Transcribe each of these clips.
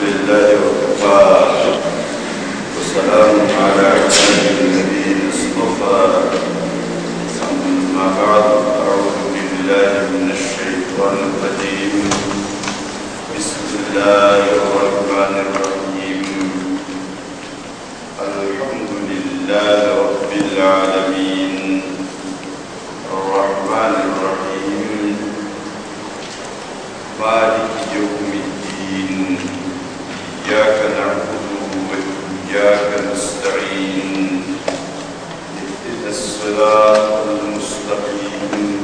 لله وكفى وسلام على عباده الذين اصطفى أما بعد أعوذ بالله من الشيطان الرجيم بسم الله الرحمن الرحيم الحمد لله رب العالمين الرحمن الرحيم مالك يوم الدين إياك نعبد وإياك نستعين اهدنا الصراط المستقيم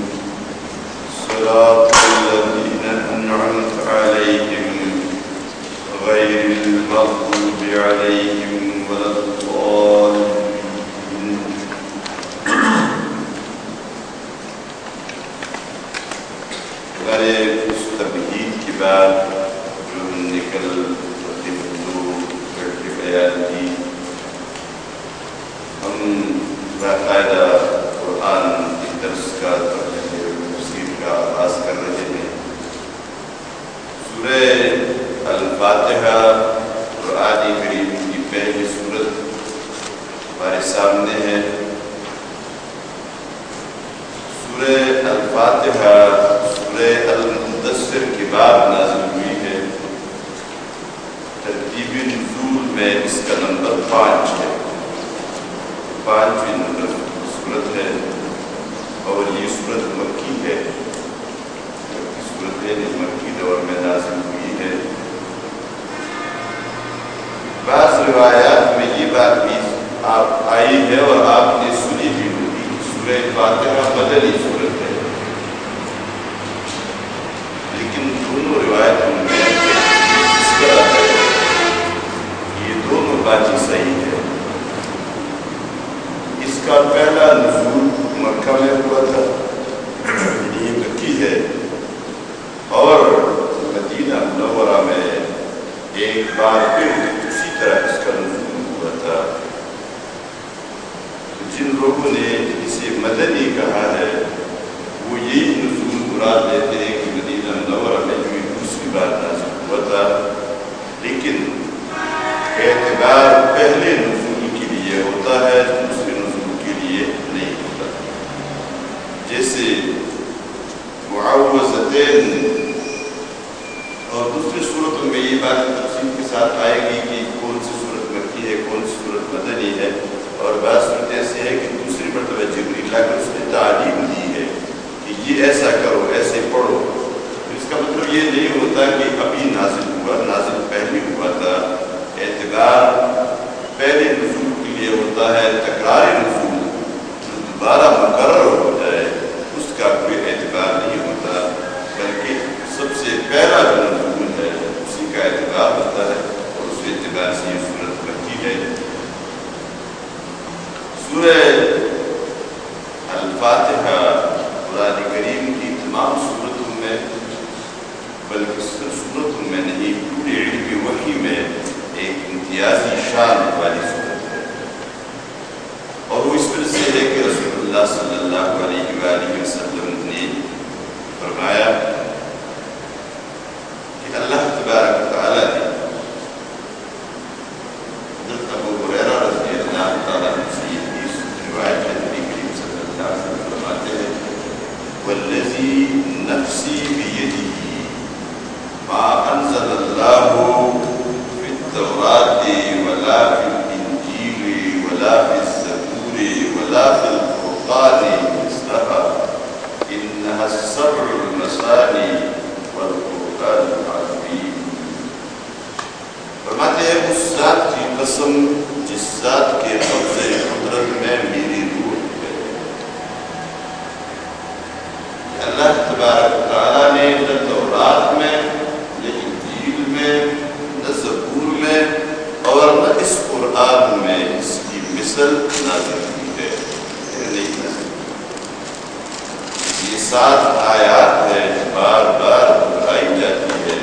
صراط الذين أنعمت عليهم غير المغضوب عليهم ولا الضالين. تمہید کے بعد جو نکل کے بیان کی ہم باقاعدہ قرآن کی درس کا تفسیر کا آغاز کر رہے ہیں. سورہ الفاتحہ قرآن کریم کی پہلی سورت ہمارے سامنے ہے. سورہ الفاتحہ سورہ المدثر کے بعد نازل ہوئی ہے. ترتیب نزول میں اس کا نمبر 5 ہے. 5ویں نمبر سورت ہے اور یہ سورت مکی ہے. سورت ہے مکی دور میں نازل ہوئی ہے. بعض روایات میں یہ بات بھی آئی ہے اور آپ نے سنی بھی ہوگی. سورہ فاتحہ مدنی سورت ہے لیکن دونوں روایتوں میں اس طرح ہے یہ دونوں باتیں صحیح ہے. اس کا پہلا نزول مکہ میں ہوا تھا یہ مکی ہے اور مدینہ منورہ میں ایک بار پھر اسی طرح اس کا نزول ہوا تھا. جن لوگوں نے اسے مدنی کہا ہے وہ یہی نزول مراد لیتے ہیں کہ مدینہ منورہ میں جو دوسری بار نازل ہوا تھا لیکن اعتبار پہلے نزول کے لیے ہوتا ہے دوسرے نزول کے لیے نہیں ہوتا. جیسے معوذتین اور دوسری صورتوں میں یہ بات تفصیل کے ساتھ آئے گی کہ کون سی صورت مکی ہے کون سی صورت مدنی ہے. اور بعض صورت ایسی ہے کہ دوسری مرتبہ جبریل آ کر اس نے تعلیم دی ہے کہ یہ ایسا کرو ایسے پڑھو. اس کا مطلب یہ نہیں ہوتا کہ ابھی نازل ہوا نازل پہلے ہوا تھا. اعتبار پہلے نزول کے لیے ہوتا ہے. تکرار نزول جو دوبارہ مقرر ہو جائے اس کا کوئی اعتبار نہیں ہوتا بلکہ سب سے پہلا جو نزول ہے اسی کا اعتبار ہوتا ہے اور اس اعتبار سے یہ صورت مکی ہے. سورہ الفاتحہ قرآن کریم کی تمام صورتوں میں بلکہ صرف صورتوں میں نہیں پورے علم وحی میں ایک امتیازی شان والی صورت ہے. اور وہ اس وجہ سے ہے کہ رسول اللہ صلی اللہ علیہ وآلہ وسلم نے فرمایا کہ اللہ تبارک و تعالیٰ نے حضرت ابو ہریرہ رضی اللہ تعالیٰ عنہ سے روایت ہے نبی کریم صلی اللہ علیہ وسلم فرماتے ہیں والذی نفسی بیدہ ما انزل اللہ فی التوراۃ ولا فی الانجیل ولا فی الزبور ولا فی الفرقان مثلها انها السبع المثانی والقرآن العظیم. فرماتے ہیں اس ذات کی قسم جس ذات کے قبضے قدرت میں میری روح ہے. اللہ تبارک تعالیٰ نے نہ تورات میں نہ انجیل میں نہ زبور میں اور نہ اس قرآن میں اس کی مثل نازل کی ہے. نہیں نازل یہ 7 آیات ہے بار بار دہرائی جاتی ہے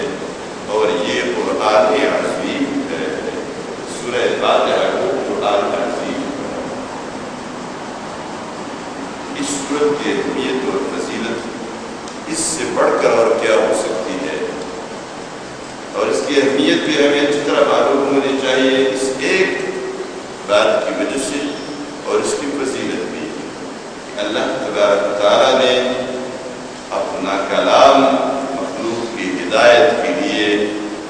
اور یہ قرآن عظیم ہے. سورہ فاتحہ پھر ہمیں اچھی طرح معلوم ہونی چاہیے اس ایک بات کی وجہ سے اور اس کی فضیلت بھی اللہ تبارک و تعالیٰ نے اپنا کلام مخلوق کی ہدایت کے لیے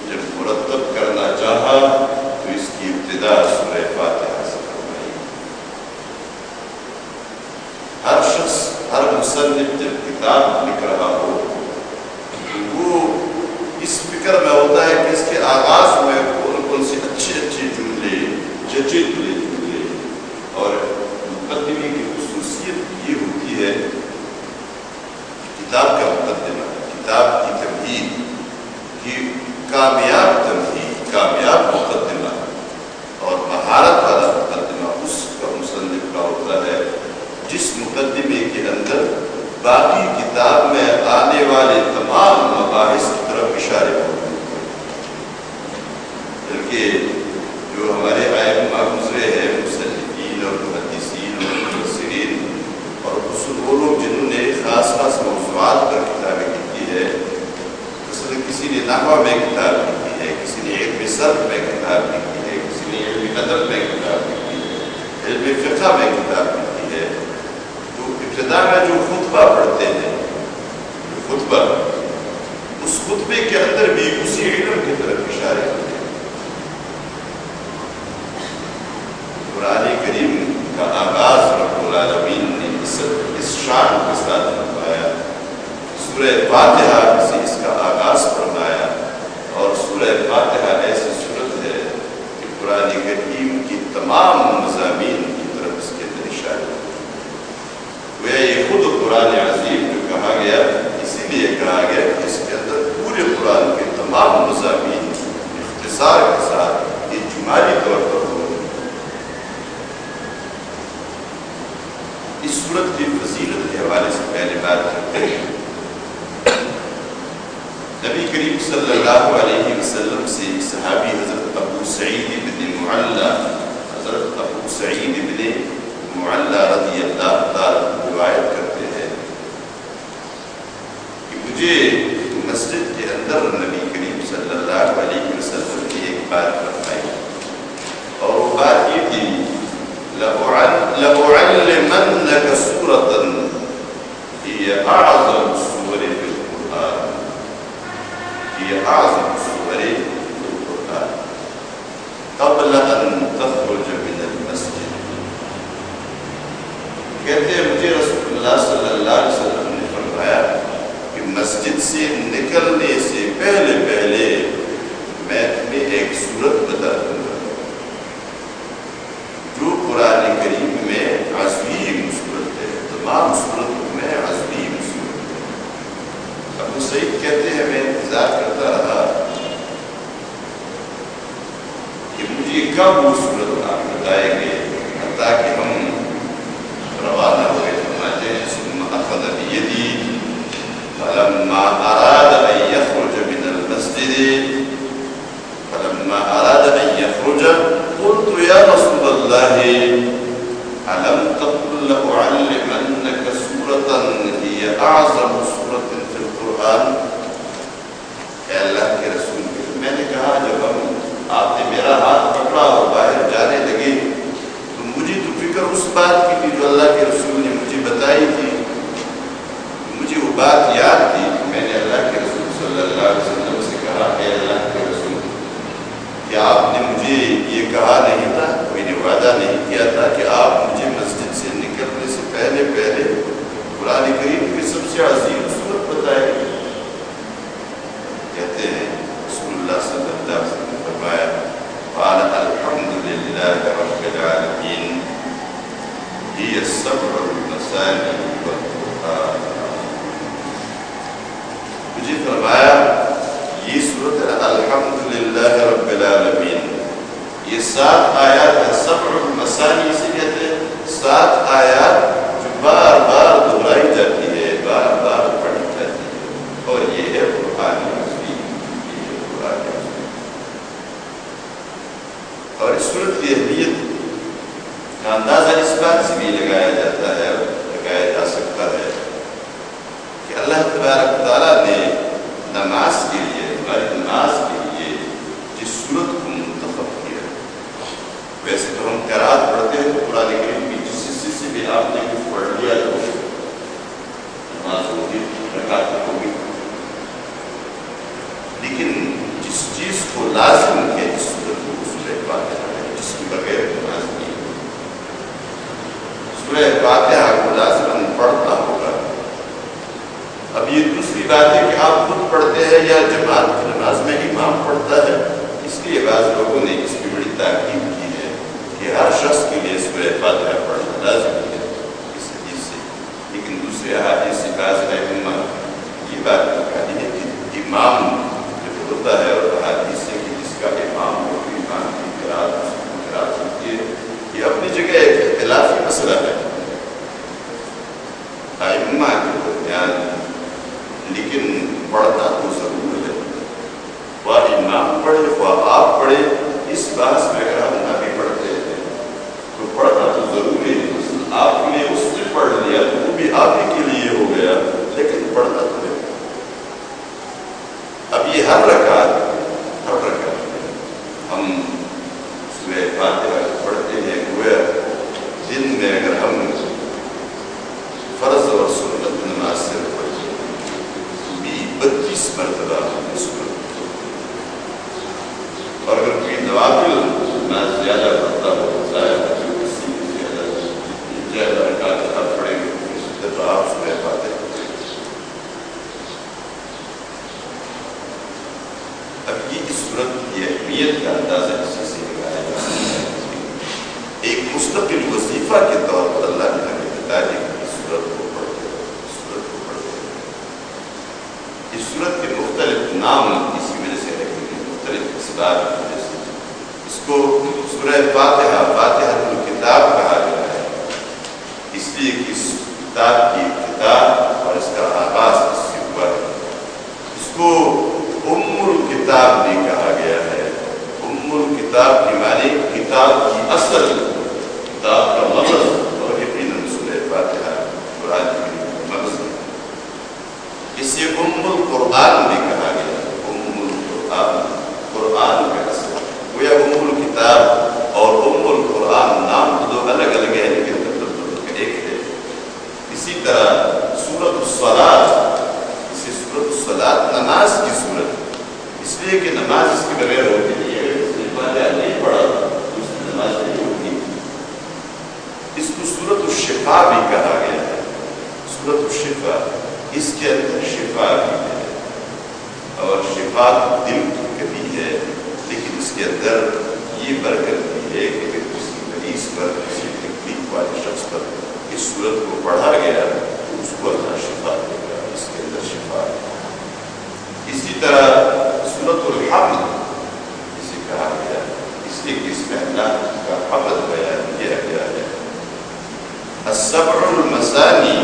جب مرتب کرنا چاہا تو اس کی ابتدا سورہ فاتحہ سے فرمائی۔ ہر شخص، ہر مصنف جب کتاب لکھ رہا ہو وہ اس فکر میں ہوتا ہے کہ اس کے آغاز میں کون سے اچھے جملے، جچے جملے، اور مقدمے کی خصوصیت یہ ہوتی ہے کتاب کا مقدمہ، کتاب کی تمہید، کی کامیاب تمہید، کامیاب مقدمہ اور مہارت والا مقدمہ اس کا مصنف کا ہوتا ہے جس مقدمے کے اندر باقی کتاب میں آنے والے تمام مباحث کی طرف اشارے ہوتے ہیں۔ بلکہ جو ہمارے ائمہ گزرے ہیں، مصنفین اور محدثین اور مفسرین اور خصوصاً وہ لوگ جنہوں نے خاص موضوعات پر کتابیں لکھی ہے، مثلا کسی نے نحو میں کتاب لکھی ہے، کسی نے علم صرف میں کتاب لکھی ہے، کسی نے علم ادب میں کتاب لکھی ہے، علم فقہ میں کتاب لکھی ہے، تو ابتدا میں جو خطبہ پڑھتے ہیں، جو خطبہ، اس خطبے کے اندر بھی اسی علم کی طرف اشارے ہوتے ہیں۔ قرآن کریم کا آغاز رب العالمین نے اس شان کے ساتھ فرمایا، سورہ فاتحہ سے اس کا آغاز فرمایا، اور سورہ فاتحہ ایسی صورت ہے کہ قرآن کریم کی تمام مضامین کی طرف اس کے اندر اشارے ہوتے ہیں۔ یہ خود قرآن عظیم جو کہا گیا، اسی لیے کہا گیا کہ اس کے اندر پورے قرآن کے تمام مضامین اختصار کے ساتھ اجمالی طور پر ہو۔ اس صورت کی فضیلت کے حوالے سے پہلے بات کرتے ہیں۔ نبی کریم صلی اللہ علیہ وسلم سے صحابی حضرت ابو سعید بن معلّہ رضی اللہ تعالیٰ روایت کرتے ہیں کہ مجھے مسجد کے اندر نبی کریم صلی اللہ علیہ وسلم نے ایک بات فرمائی، اور وہ بات یہ تھی، لَأُعَلِّمَنَّكَ سُورَةً هِيَ أَعْظَمُ السُّوَرِ فِي الْقُرْآنِ، هِيَ أَعْظَمُ السُّوَرِ فِي الْقُرْآنِ قَبْلَ أَن تَخْرُجَ مِنَ الْمَسْجِدِ۔ کہتے ہیں مجھے رسول اللہ صلی اللہ علیہ وسلم نے فرمایا کہ مسجد سے نکلنے سے پہلے میں تمہیں ایک صورت بتا دوں گا جو قرآن کریم میں عظیم صورت ہے، تمام صورتوں میں عظیم صورت ہے۔ ابو سعید کہتے ہیں میں انتظار کرتا رہا کہ مجھے کب وہ صورت آپ بتائیں گے، تاکہ ہم روانہ ہوئے۔ فرماتے ہیں ثم اخذ بیدی فلما اراد ان يخرج من المسجد قلت يا رسول الله ألم تقل لأعلمنك سورة هي أعظم سورة في القرآن؟ اے اللہ کے رسول، میں نے کہا جب آپ نے میرا ہاتھ پکڑا اور باہر جانے لگے تو مجھے تو فکر اس بات کی تھی جو اللہ کے رسول نے مجھے بتائی تھی، مجھے وہ بات یاد تھی کہ میں نے اللہ کے رسول صلی اللہ علیہ وسلم سے کہا اے اللہ کے رسول، کہ آپ نے مجھے یہ کہا نہیں تھا، کوئی نے وعدہ نہیں کیا تھا کہ آپ مجھے مسجد سے نکلنے سے پہلے قرآن کریم کی سب سے عظیم صورت بتائے؟ کہتے ہیں رسول اللہ صلی اللہ علیہ وسلم نے فرمایا قال الحمد للہ رب العالمین هي السبع المثانی والقرآن۔ مجھے فرمایا یہ صورت ہے الحمدللہ رب العالمین، یہ 7 آیات ہے، سبع المثانی سے کہتے ہیں 7 آیات جو بار بار دہرائی جاتی ہے، بار بار پڑھی جاتی ہے، اور یہ ہے قرآن عظیم، یہ ہے قرآن عظیم۔ اور اس صورت کی اہمیت کا اندازہ اس بات سے بھی لگایا جا سکتا ہے کہ اللہ تبارک تعالیٰ نے نماز کے لیے، ہماری نماز کے لیے جس کہ آپ خود پڑھتے ہیں یا جماعت کی نماز میں امام پڑھتا ہے، اس لیے بعض لوگوں نے اس کی بڑی تاکید کی ہے کہ ہر شخص کے لیے سورہ فاتحہ پڑھنا لازمی ہے اس حدیث سے. لیکن دوسرے احادیث سے بعض ائمہ یہ بات بتائی ہے کہ امام جو ہوتا ہے، اور احادیث سے کہ جس کا امام ہو، امام کی قرات ہوتی ہے، یہ اپنی جگہ ایک اختلافی مسئلہ ہے ائمہ کے درمیان، لیکن پڑھنا تو ضرور ہے. خواہ امام پڑھے خواہ آپ پڑھے، اس بحث میں اگر ہم نہ بھی پڑھتے ہیں تو پڑھنا تو ضروری ہے. آپ نے اس نے پڑھ لیا تو وہ بھی آپ ہی کے لیے ہو گیا، لیکن پڑھنا تو ہے. اب یہ ہر رکعت ہم سورہ فاتحہ پڑھتے ہیں. گویا دن میں اگر ہم فرض اور سنت نماز سے پڑھتے تو بھی 32 مرتبہ ہم اس کو، اور اگر کوئی نوافل نماز زیادہ پڑھتا ہو، زیادہ رکعت آپ پڑھیں گے تو آپ سورہ فاتحہ. اب یہ اس صورت کی اہمیت کا اندازہ اسی سے لگایا جا سکتا ہے. ایک مستقل وظیفہ کے طور پر اللہ نے ہمیں بتا دیا کہ اس صورت کو پڑھتے ہیں. اس صورت کے مختلف نام اسی وجہ سے رکھے گئے، مختلف اسباب کی وجہ سے. اس کو سورہ فاتحہ، فاتحۃ الکتاب کہا گیا ہے، اس لیے کہ اس کتاب کی ابتداء اور اس کا آغاز اس سے ہوا ہے. اس کو الکتاب بھی کہا گیا ہے. الکتاب کی معنی کتاب کی اصل، کتاب کا مغز، اور یقیناً سورہ فاتحہ قرآن کی مغز ہے. اسے القرآن بھی کہا گیا ہے. القرآن، قرآن کا اصل. گویا الکتاب اور القرآن نام تو دو الگ الگ ہے لیکن مطلب ایک ہے. اسی طرح سورۃ الصلاۃ، اسے سورۃ الصلاۃ نماز کی سورت، اس لیے کہ نماز اس کے بغیر ہوتی نہیں ہے. اگر اس نے فاتحہ نہیں پڑھا تو اس کی نماز نہیں ہوتی. اس کو سورۃ الشفا بھی کہا گیا ہے. سورۃ الشفا، اس کے اندر شفا بھی ہے، اور شفا دل کی بھی ہے، لیکن اس کے اندر یہ برکت بھی ہے کہ اگر کسی مریض پر، کسی تکلیف والے شخص پر اس سورت کو پڑھا گیا تو اس کو اللہ شفا دے گا. اس کے اندر شفا ہے. اسی طرح سورۃ الحمد اسے کہا گیا اس لیے کہ اس میں اللہ کا حمد بیان کیا گیا ہے. السبع المثانی،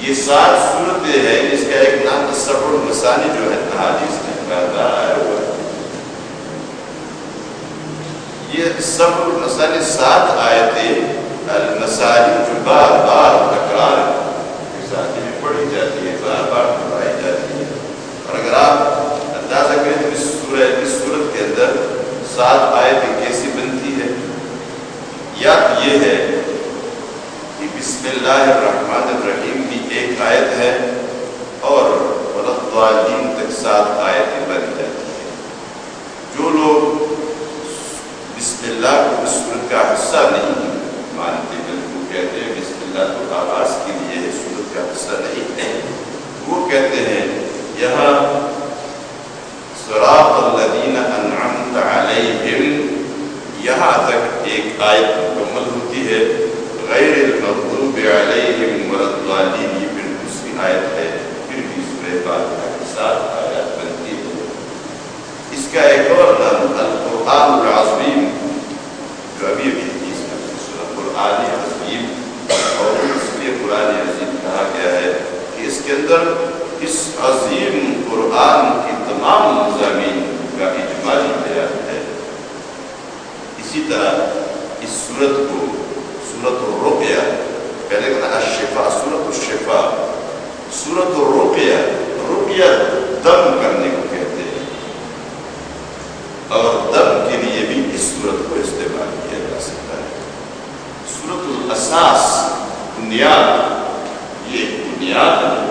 یہ 7 صورتیں ہیں، جس کا ایک نام السبع المثانی جو ہے احادیث میں بار آیا ہوا ہے. یہ السبع المثانی 7 آیتیں المثانی جو بار بار تکرار کے ساتھ میں پڑھی جاتی ہے، بار بار پڑھائی جاتی ہے. اور اگر آپ اندازہ کریں تو اس صورت کے اندر 7 آیتیں کیسی بنتی ہے. یا یہ ہے کہ بسم اللہ الرحمن الرحیم بھی ایک آیت ہے، اور وَلَضَّالِّينَ تک 7 آیتیں بن جاتی ہیں. جو لوگ بسم اللہ کو اس صورت کا حصہ نہیں مانتے، بلکہ وہ کہتے ہیں بسم اللہ تو آغاز کے لیے ہے، صورت کا حصہ نہیں ہے، وہ کہتے ہیں یہاں صراط الذین انعمت علیہم، یہاں تک ایک آیت مکمل ہوتی ہے. غیر المغضوب علیہم ولا الضالین یہ پھر دوسری آیت ہے، پھر بھی سورہ فاتحہ کی 7 آیات بنتی ہے. اس کا ایک اور نام القرآن العظیم، جو ابھی اس میں قرآن عظیم، اور اس لیے قرآن عظیم کہا گیا ہے کہ اس کے اندر اس عظیم قرآن کی تمام مضامین کا اجمالی بیان ہے. اسی طرح اس سورت کو سورۃ الرقیہ، پہلے کہنا الشفا، سورۃ الشفا، سورۃ الرقیہ، رقیہ دم کرنے کو کہتے ہیں، اور دم کے لیے بھی اس سورت کو استعمال کیا جا سکتا ہے. سورۃ الاساس، بنیاد، یہ بنیاد ہے،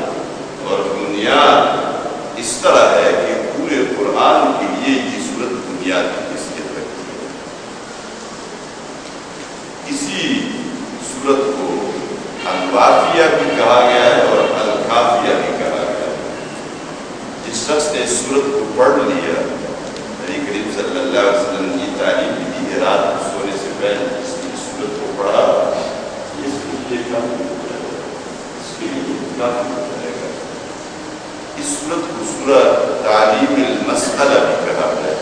اور بنیاد اس طرح ہے کہ پورے قرآن کے لیے یہ سورت بنیاد کی حیثیت رکھتی ہے. اسی سورت کو الوافیہ بھی کہا گیا ہے اور الکافیہ بھی کہا گیا ہے. اس صورت کو پڑھ لیا، نبی کریم صلی اللہ علیہ وسلم کی تعلیم بھی دی ہے رات کو سونے سے پہلے اس صورت کو پڑھا، اس کے لیے کافی ہو جائے گا، اس کے لیے کافی ہو جائے گا۔ اس صورت کو سورہ تعلیم المسئلہ بھی کہا ہے۔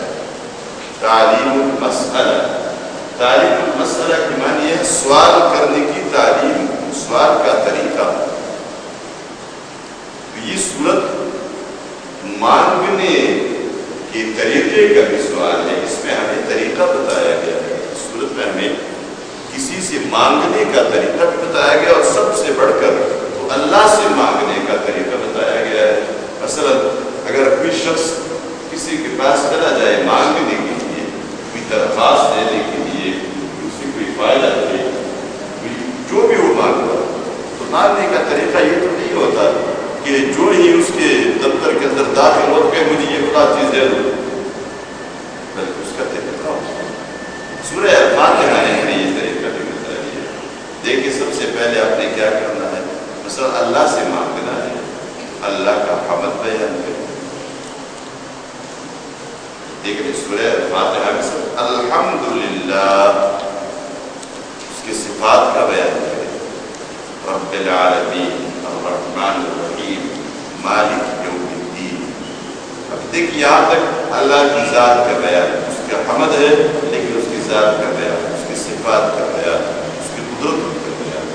تعلیم المسئلہ، تعلیم المسئلہ کی معنی ہے سوال کرنے کی تعلیم، سوال کا طریقہ۔ یہ صورت مانگنے کے طریقے کا بھی سوال ہے، اس میں ہمیں طریقہ بتایا گیا ہے۔ اس صورت میں ہمیں کسی سے مانگنے کا طریقہ بھی بتایا گیا، اور سب سے بڑھ کر تو اللہ سے مانگنے کا طریقہ بتایا گیا ہے۔ مثلا اگر کوئی شخص کسی کے پاس چلا جائے مانگنے کے لیے، کوئی درخواست دینے کے لیے، اس سے کوئی فائدہ دے، جو بھی وہ مانگتا، تو مانگنے کا طریقہ یہ تو نہیں ہوتا کہ جو ہی اس کے دفتر کے اندر داخل ہو کے مجھے یہ بڑا چیز دے دو، بلکہ اس کا طریقہ ہوتا ہے۔ سورہ فاتحہ نے ہمیں یہ طریقہ بھی بتا دیا۔ دیکھیے سب سے پہلے آپ نے کیا کرنا ہے، مثلا اللہ سے مانگنا ہے، اللہ کا حمد بیان کریں۔ دیکھیں سورہ فاتحہ میں سب الحمدللہ اس کے صفات کا بیان کریں، رب العالمین الرحمن الرحیم مالک یوم الدین۔ اب دیکھ یہاں تک اللہ کی ذات کا بیان، اس کا حمد ہے لیکن اس کی ذات کا بیان، اس کی صفات کا بیان، اس کی قدرت کا بیان،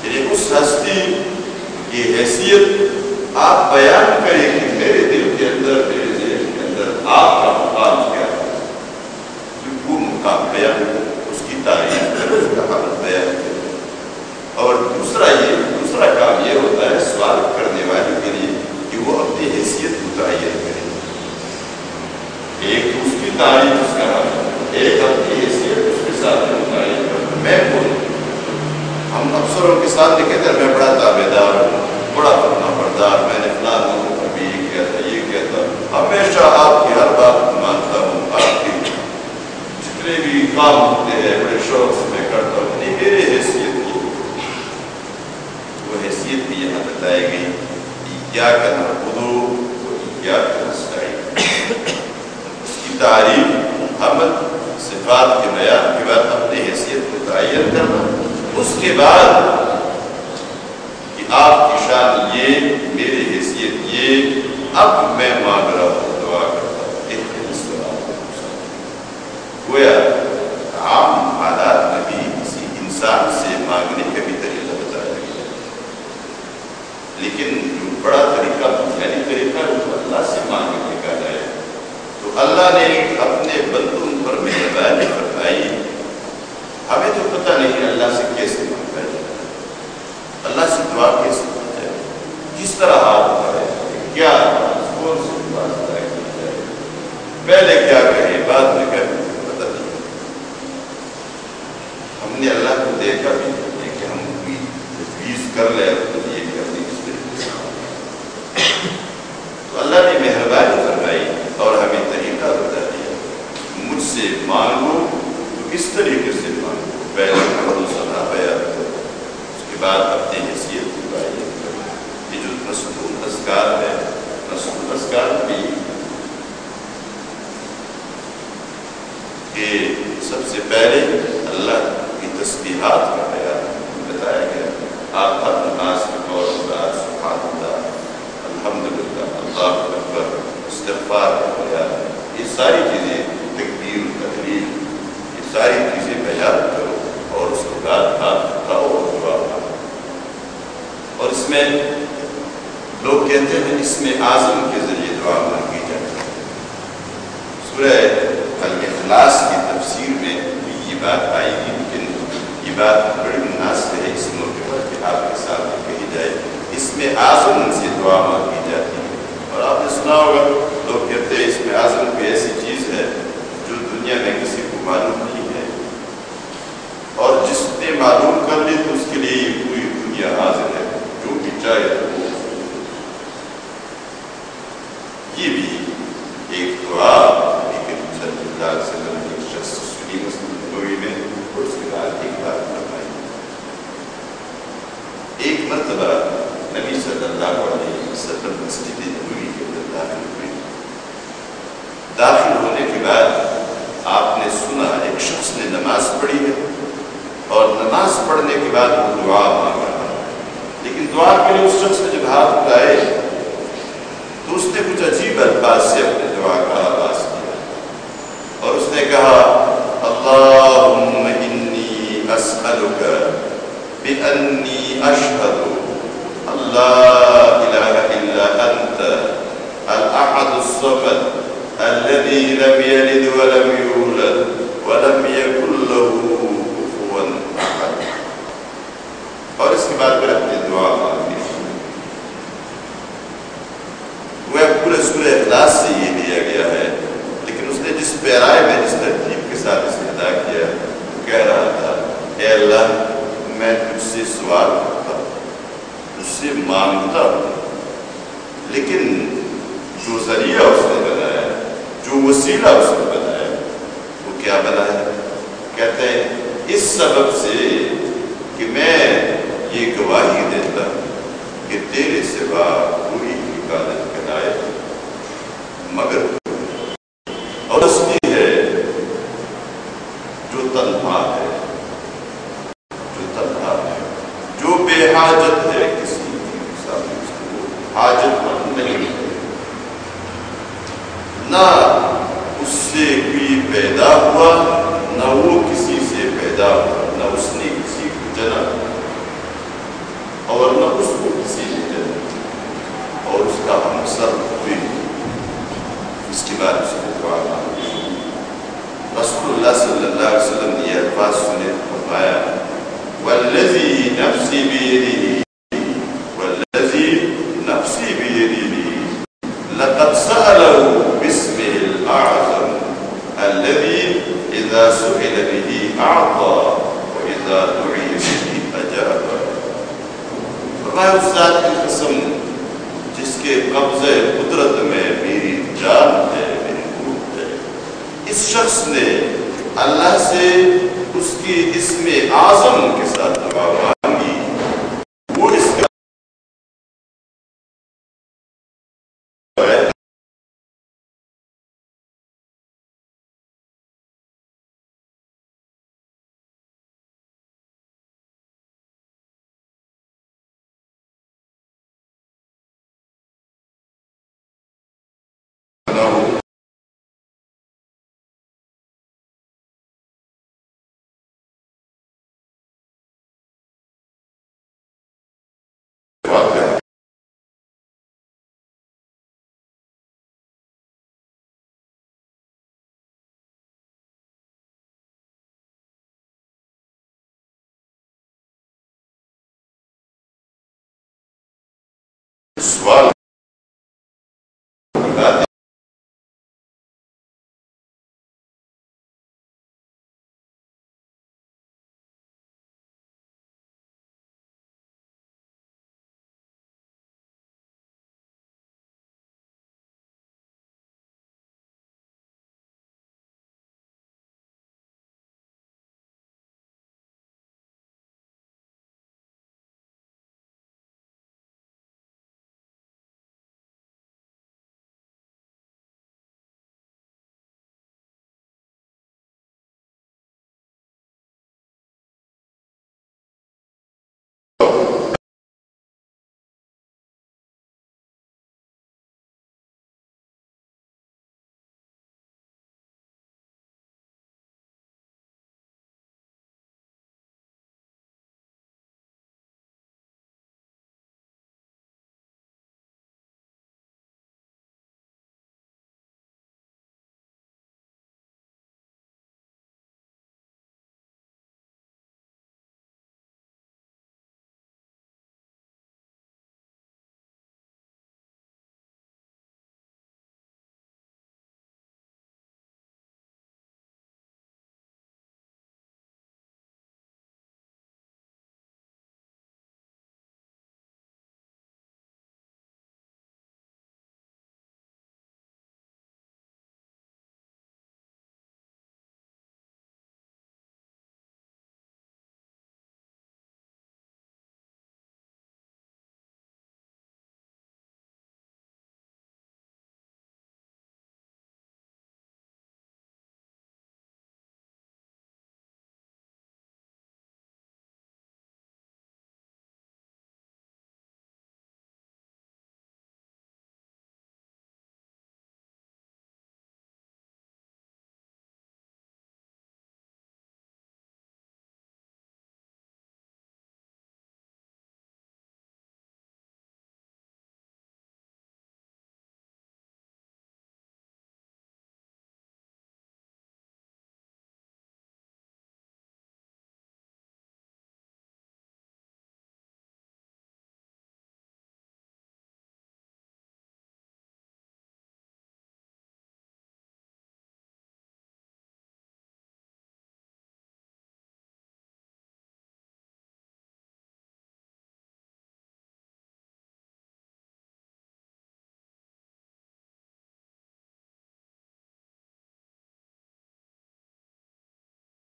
یعنی اس ہستی کی حیثیت آپ بیان کریں کہ میرے دل کے اندر، میرے ذہن کے اندر آپ کا مقام کیا ہے، وہ مقام بیان، اس کی تعریف کریں، اس کا حمد بیان کریں۔ اور دوسرا کام یہ ہوتا ہے سوال کرنے والے کے لیے کہ وہ اپنی حیثیت متعین کرے، ایک تو اس کی تعریف، اس کا حمد، ایک اپنی حیثیت اس کے ساتھ متعین کرنا۔ میں بولوں، ہم افسروں کے ساتھ کہتے ہیں میں بڑا تابع دار ہوں، بڑا فرما بردار، میں نے فلاں لوگوں کو بھی یہ کیا تھا، یہ کیا تھا، ہمیشہ آپ کی ہر بات مانتا ہوں، آپ کی جتنے بھی کام ہوتے ہیں بڑے شوق سے میں کرتا ہوں، نہیں میری حیثیت کی وہ حیثیت بھی یہاں بتائی گئی، ایاک نعبد و ایاک نستعین۔ اس کی تعریف، حمد، صفات کے بیان کے بعد اپنی حیثیت متعین کرنا، اس کے بعد کہ آپ کی شان یہ، میری حیثیت یہ، اب میں مانگ رہا ہوں، دعا کرتا ہوں، اہدنا الصراط المستقیم۔ گویا عام حالات میں بھی کسی انسان سے مانگنے کا بھی طریقہ بتایا گیا، لیکن جو بڑا طریقہ بنیادی طریقہ ہے وہ اللہ سے مانگنے کا ہے۔ تو اللہ نے اپنے بندوں پر مہربانی فرمائی۔ ہمیں تو پتہ نہیں اللہ سے کیسے مانگا جائے، اللہ سے دعا کیسے کی جائے، کس طرح ہاتھ اٹھائے، کیا کون سے دعا ادا کی جائے، پہلے کیا کہیں بعد میں کیا کہیں، پتہ نہیں۔ ہم نے اللہ کو دیکھا بھی نہیں کہ ہم کوئی تجویز کر لیں تو یہ کر دیں اس طریقے سے۔ تو اللہ نے مہربانی فرمائی اور ہمیں طریقہ بتا دیا، مجھ سے مانگو تو اس طریقے سے مانگو، پہلے حمد و ثنا بیان کرو، اس کے بعد اپنی حیثیت کو بیان کرو۔ یہ جو مستور اذکار ہے، مستور اذکار بھی کہ سب سے پہلے اللہ کی تسبیحات کا بیان بتایا گیا۔ آپ ہر نماز میں قول اللہ، سبحان اللہ، الحمدللہ، اللہ اکبر، استغفار کا بیان، یہ ساری چیزیں، تکبیر، تحلیل، یہ ساری چیزیں بیان کرو، اور اس کے بعد ہاتھ اٹھاؤ اور دعا مانگو۔ اور اس میں لوگ کہتے ہیں اسم اعظم کے ذریعے دعا مانگی جاتی ہے۔ سورہ الاخلاص کی تفسیر میں یہ بات آئی گی، لیکن یہ بات بڑی مناسب ہے اس موقع پر کہ آپ کے سامنے کہی جائے، اسم اعظم سے دعا مانگی جاتی ہے۔ اور آپ نے سنا ہوگا لوگ کہتے ہیں اسم اعظم کوئی ایسی چیز ہے جو دنیا میں کسی کو معلوم نہیں ہے، اور جس نے معلوم کر لی تو اس کے لیے یہ پوری دنیا حاضر ہے، جو بھی چاہے تو وہ۔ یہ بھی ایک دعا صلی اللہ علیہ وسلم نے ایک شخص سنی مسجد نبوی میں، اور اس کے بعد ایک بات فرمائی۔ ایک مرتبہ نبی صلی اللہ علیہ وسلم مسجد نبوی کے اندر داخل ہوئے، الصمد الذي لم يلد ولم يولد ولم يكن له كفوا احد. اور اس کے بعد پھر اپنی دعا مانگی. وہ پورے سورہ اخلاص سے یہ لیا گیا ہے، لیکن اس نے جس پیرائے میں جس ترتیب کے ساتھ اسے ادا کیا وہ کہہ رہا تھا اے اللہ میں تجھ سے سوال کرتا ہوں، تجھ سے مانگتا ہوں، لیکن جو ذریعہ اس نے بنایا، جو وسیلہ اس نے بنایا وہ کیا بنا ہے؟ کہتے ہیں اس سبب سے کہ میں یہ گواہی دیتا ہوں کہ تیرے سوا کوئی حفاظت کرائے مگر اور ہستی ہے جو تنہا ہے، جو تنہا ہے، جو بے حاجت ہے کسی کے سامنے، اس کو حاجت مند نہیں ہے، نہ اس سے کوئی پیدا ہوا نہ وہ کسی سے پیدا ہوا، نہ اس نے کسی کو جنا اور نہ اس کو کسی نے جنا، اور اس کا ہمسر کوئی. اس کے بعد اس کو دعا مانگی. رسول اللہ صلی اللہ علیہ وسلم نے یہ الفاظ سنے، فرمایا والذی نفسی بیدہ، والذی نفسی بیدہ لقد سألہ باسمہ الاعظم الذی اذا سئل به اعطى واذا دعی به اجاب. فرمایا اس ذات کی قسم جس کے قبضہ قدرت میں میری جان ہے، میری روح ہے، اس شخص نے اللہ سے اس کی اسم اعظم کے ساتھ دعا مانگی، وہ اس کا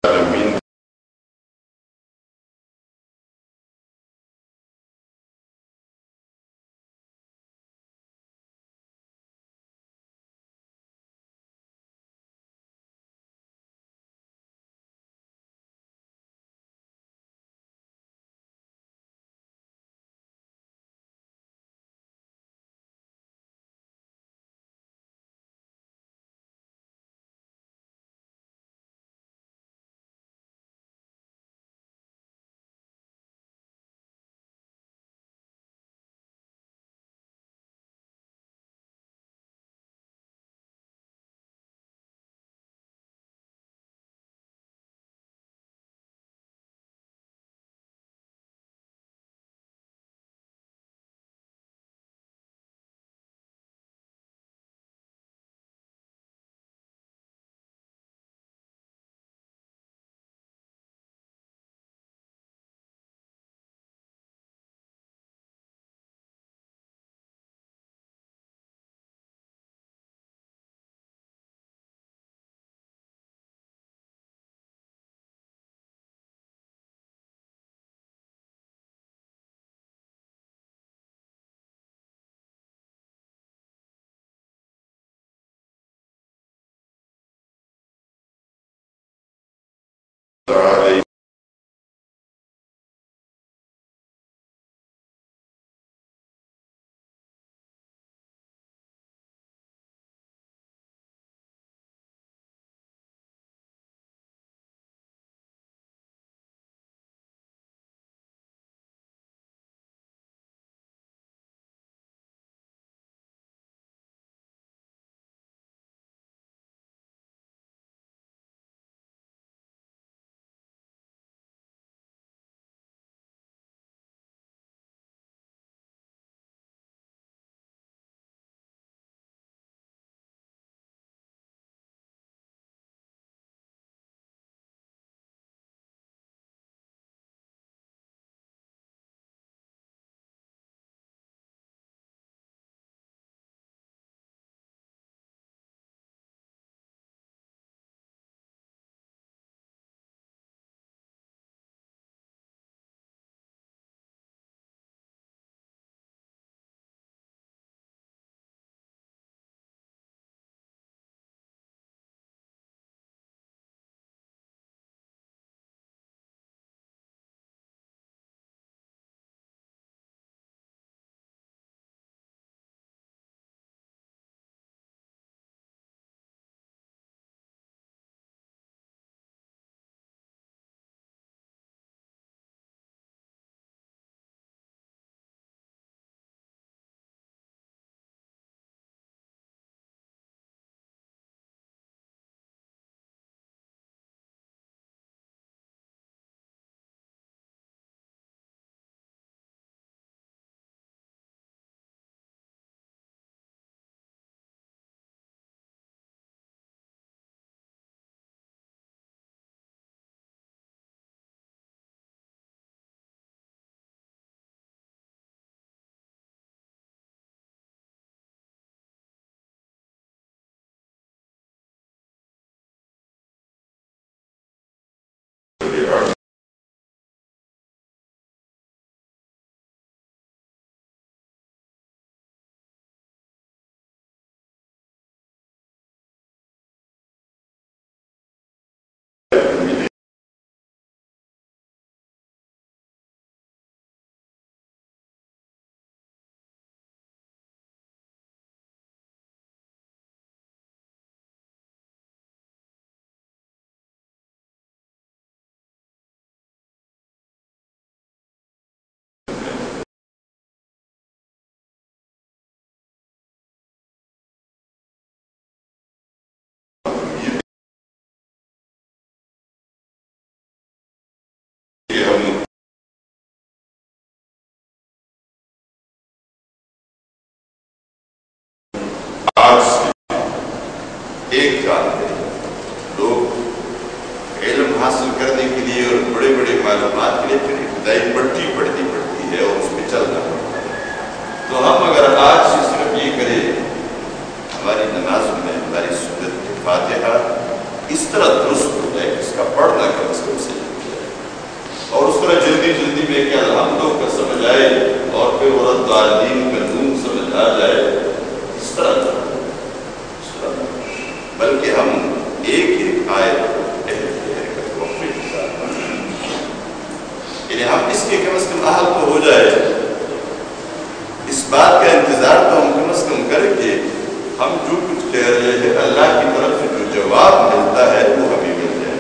العالمین تعالی ہم آج سے ایک سال ہے لوگ علم حاصل کرنے کے لیے اور بڑے بڑے معلومات کے لیے پھر ابتدائی پڑھتی ہے اور اس میں چلنا پڑتا ہے. تو ہم اگر آج سے صرف یہ کریں ہماری نماز میں ہماری سورۃ فاتحہ اس طرح درست ہو جائے اس کا پڑھنا ہم جو کچھ کہہ رہے ہیں اللہ کی طرف سے جو جواب ملتا ہے وہ ہمیں مل جائے.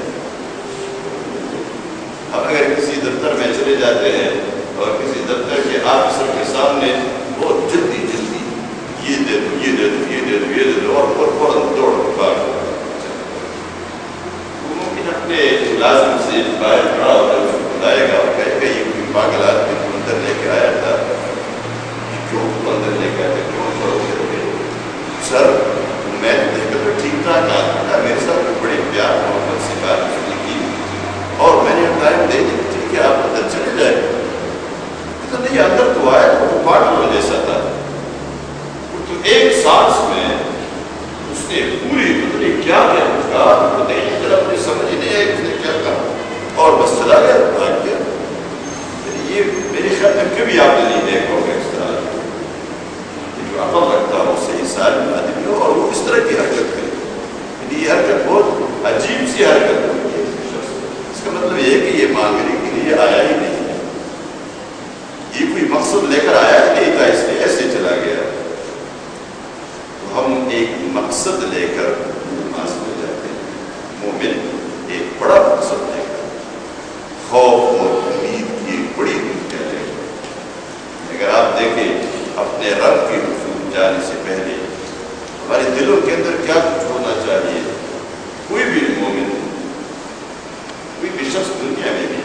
ہم اگر کسی دفتر میں چلے جاتے ہیں اور کسی دفتر کے آفیسر کے سامنے بہت جلدی جلدی یہ دے دو یہ دے دو یہ دے دو یہ دے دو اور فوراً دوڑ بھاگ ممکن اپنے لازم سے باہر کھڑا ہوتا ہے اس کو بلائے گا اور کہے گا یہ کوئی پاگل آدمی کو اندر لے کے آیا تھا کیوں اندر لے کے آیا کیوں سر میں نے دیکھا تو ٹھیک ٹھاک آدمی تھا میرے ساتھ بڑے پیار محبت سے بات کی اور میں نے ٹائم دے دی ٹھیک ہے آپ اندر چلے جائیں. تو نہیں اندر تو آیا تو پاگل جیسا تھا تو ایک سانس میں اس نے پوری مطلب کیا کہا تو نہیں ذرا مجھے سمجھ ہی نہیں آئی اس نے کیا کہا اور بس چلا گیا بھاگ گیا. یہ میرے خیال میں کبھی آپ نے نہیں دیکھا ہوگا اس طرح جو عقل رکھتا ہو صحیح سالم آدمی ہو اور وہ اس طرح کی حرکت کرے. یہ حرکت بہت عجیب سی حرکت ہوتی ہے اس کا مطلب یہ ہے کہ یہ مانگنے کے لیے آیا ہی نہیں ہے یہ کوئی مقصد لے کر آیا ہی نہیں تھا اس لیے ایسے چلا گیا. تو ہم ایک مقصد لے کر نماز میں جاتے ہیں. مومن ایک بڑا مقصد لے کر خوف اور امید کی ایک بڑی دنیا لے کر. اگر آپ دیکھیں اپنے رب کے حضور جانے سے پہلے ہمارے دلوں کے اندر کیا کچھ ہونا چاہیے. کوئی بھی مومن کوئی بھی شخص دنیا میں بھی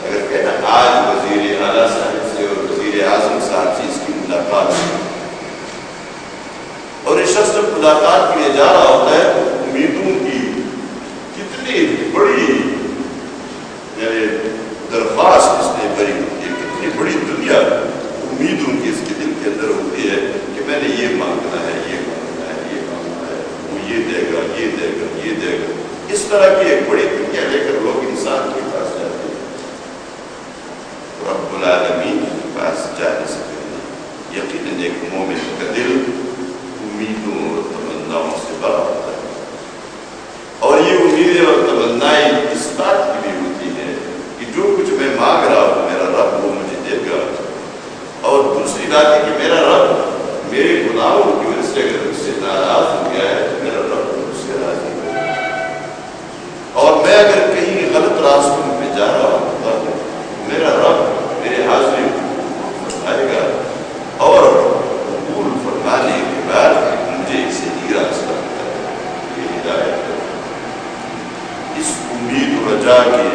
اگر کہنا آج وزیر اعلیٰ صاحب سے اور وزیر اعظم صاحب سے اس کی ملاقات اور اس شخص جب ملاقات کے لیے جا رہا ہوتا ہے تو امیدوں کی کتنی بڑی درخواست اس نے بری ہوتی ہے کتنی بڑی دنیا امیدوں کی اس کے دل کے اندر ہوتی ہے کہ میں نے یہ مانگنا ہے یہ مانگنا ہے یہ مانگنا ہے وہ یہ دے گا یہ دے گا یہ دے گا. اس طرح کی ایک بڑی دنیا لے کر لوگ انسان کے پاس جاتے ہیں. رب العالمین کے پاس جانے سے پہلے یقیناً ایک مومن کا دل امیدوں اور تمناؤں سے بھرا ہوتا ہے اور یہ امیدیں اور تمنائیں اس بات کی بھی ہوتی ہے کہ جو کچھ میں مانگ رہا ہوں میرا رب وہ مجھے دے گا. اور دوسری بات ہے کہ میرا رب میرے گناہوں کی وجہ سے اگر مجھ سے ناراض ہو گیا ہے تو میرا رب مجھ سے راضی ہو گیا. اور میں اگر کہیں غلط راستوں میں جا رہا ہوں تو میرا رب میرے حاضری فرمائے گا اور قبول فرمانے کے بعد مجھے صحیح راستہ یہ ہدایت ہے. اس امید و رجا کے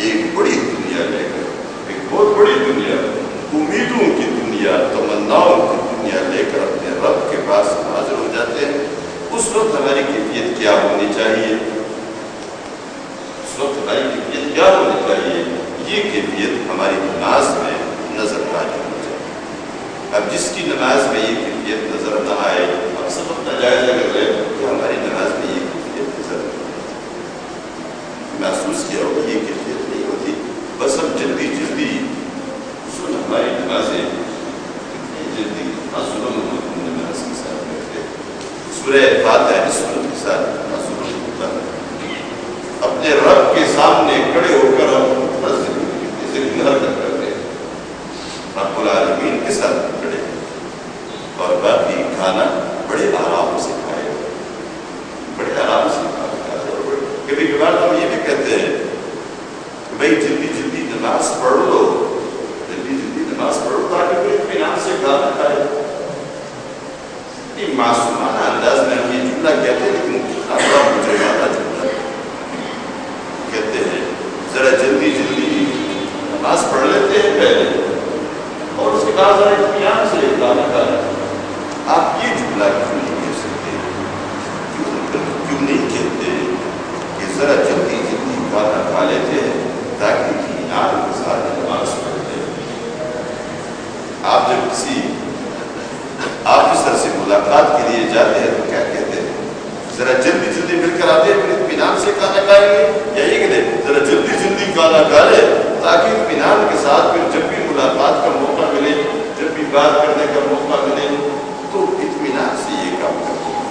ایک بڑی دنیا لے کر ایک بہت بڑی دنیا امیدوں کی دنیا تمناؤں کی دنیا لے کر اپنے رب کے پاس حاضر ہو جاتے ہیں. اس وقت ہماری کیفیت کیا ہونی چاہیے اس وقت ہماری کیفیت کیا ہونی چاہیے یہ کیفیت ہماری نماز میں نظر آ جانی چاہیے. اب جس کی نماز میں یہ کیفیت نظر نہ آئے ہم سب اپنا جائزہ کر رہے ہیں کہ ہماری نماز میں یہ کیفیت نظر محسوس کیا ہوگا یہ کیفیت نہیں ہوتی. بس ہم جلدی جلدی ہماری نمازیں جلدی نماز کے ساتھ کرتے سورہ فاتحہ سورت کے ساتھ اپنے رب کے سامنے کھڑے ہو کر ہم حرکت کرتے ہیں رب العالمین کے ساتھ کھڑے اور باقی کھانا بڑے آرام سے کھائے بڑے آرام سے کھانا کھاتے اور کبھی کبھار ہم یہ بھی کہتے ہیں کہ بھائی جلدی جلدی نماز پڑھ لو نماز پڑھو تاکہ کوئی اطمینان سے کھانا کھائے. معصومانہ انداز میں ہم یہ جملہ کہتے ہیں لیکن کتنا بڑا مجرمانہ جملہ کہتے ہیں ذرا جلدی جلدی نماز پڑھ لیتے ہیں پہلے اور اس کے بعد ذرا اطمینان سے کھانا کھائے. آپ یہ جملہ کیوں نہیں کہہ سکتے کیوں نہیں کہتے کہ ذرا جلدی جلدی کھانا کھا لیتے ہیں تاکہ اطمینان کے ساتھ نماز پڑھتے. آپ جب کسی آفیسر سے ملاقات کے لیے جاتے ہیں تو کیا کہتے ہیں ذرا جلدی جلدی مل کر آتے ہیں پھر اطمینان سے کھانا کھائیں گے یا یہ کہتے ہیں ذرا جلدی جلدی کھانا کھا لے تاکہ اطمینان کے ساتھ پھر جب بھی ملاقات کا موقع ملے جب بھی بات کرنے کا موقع ملے تو اطمینان سے یہ کام کرتے ہیں.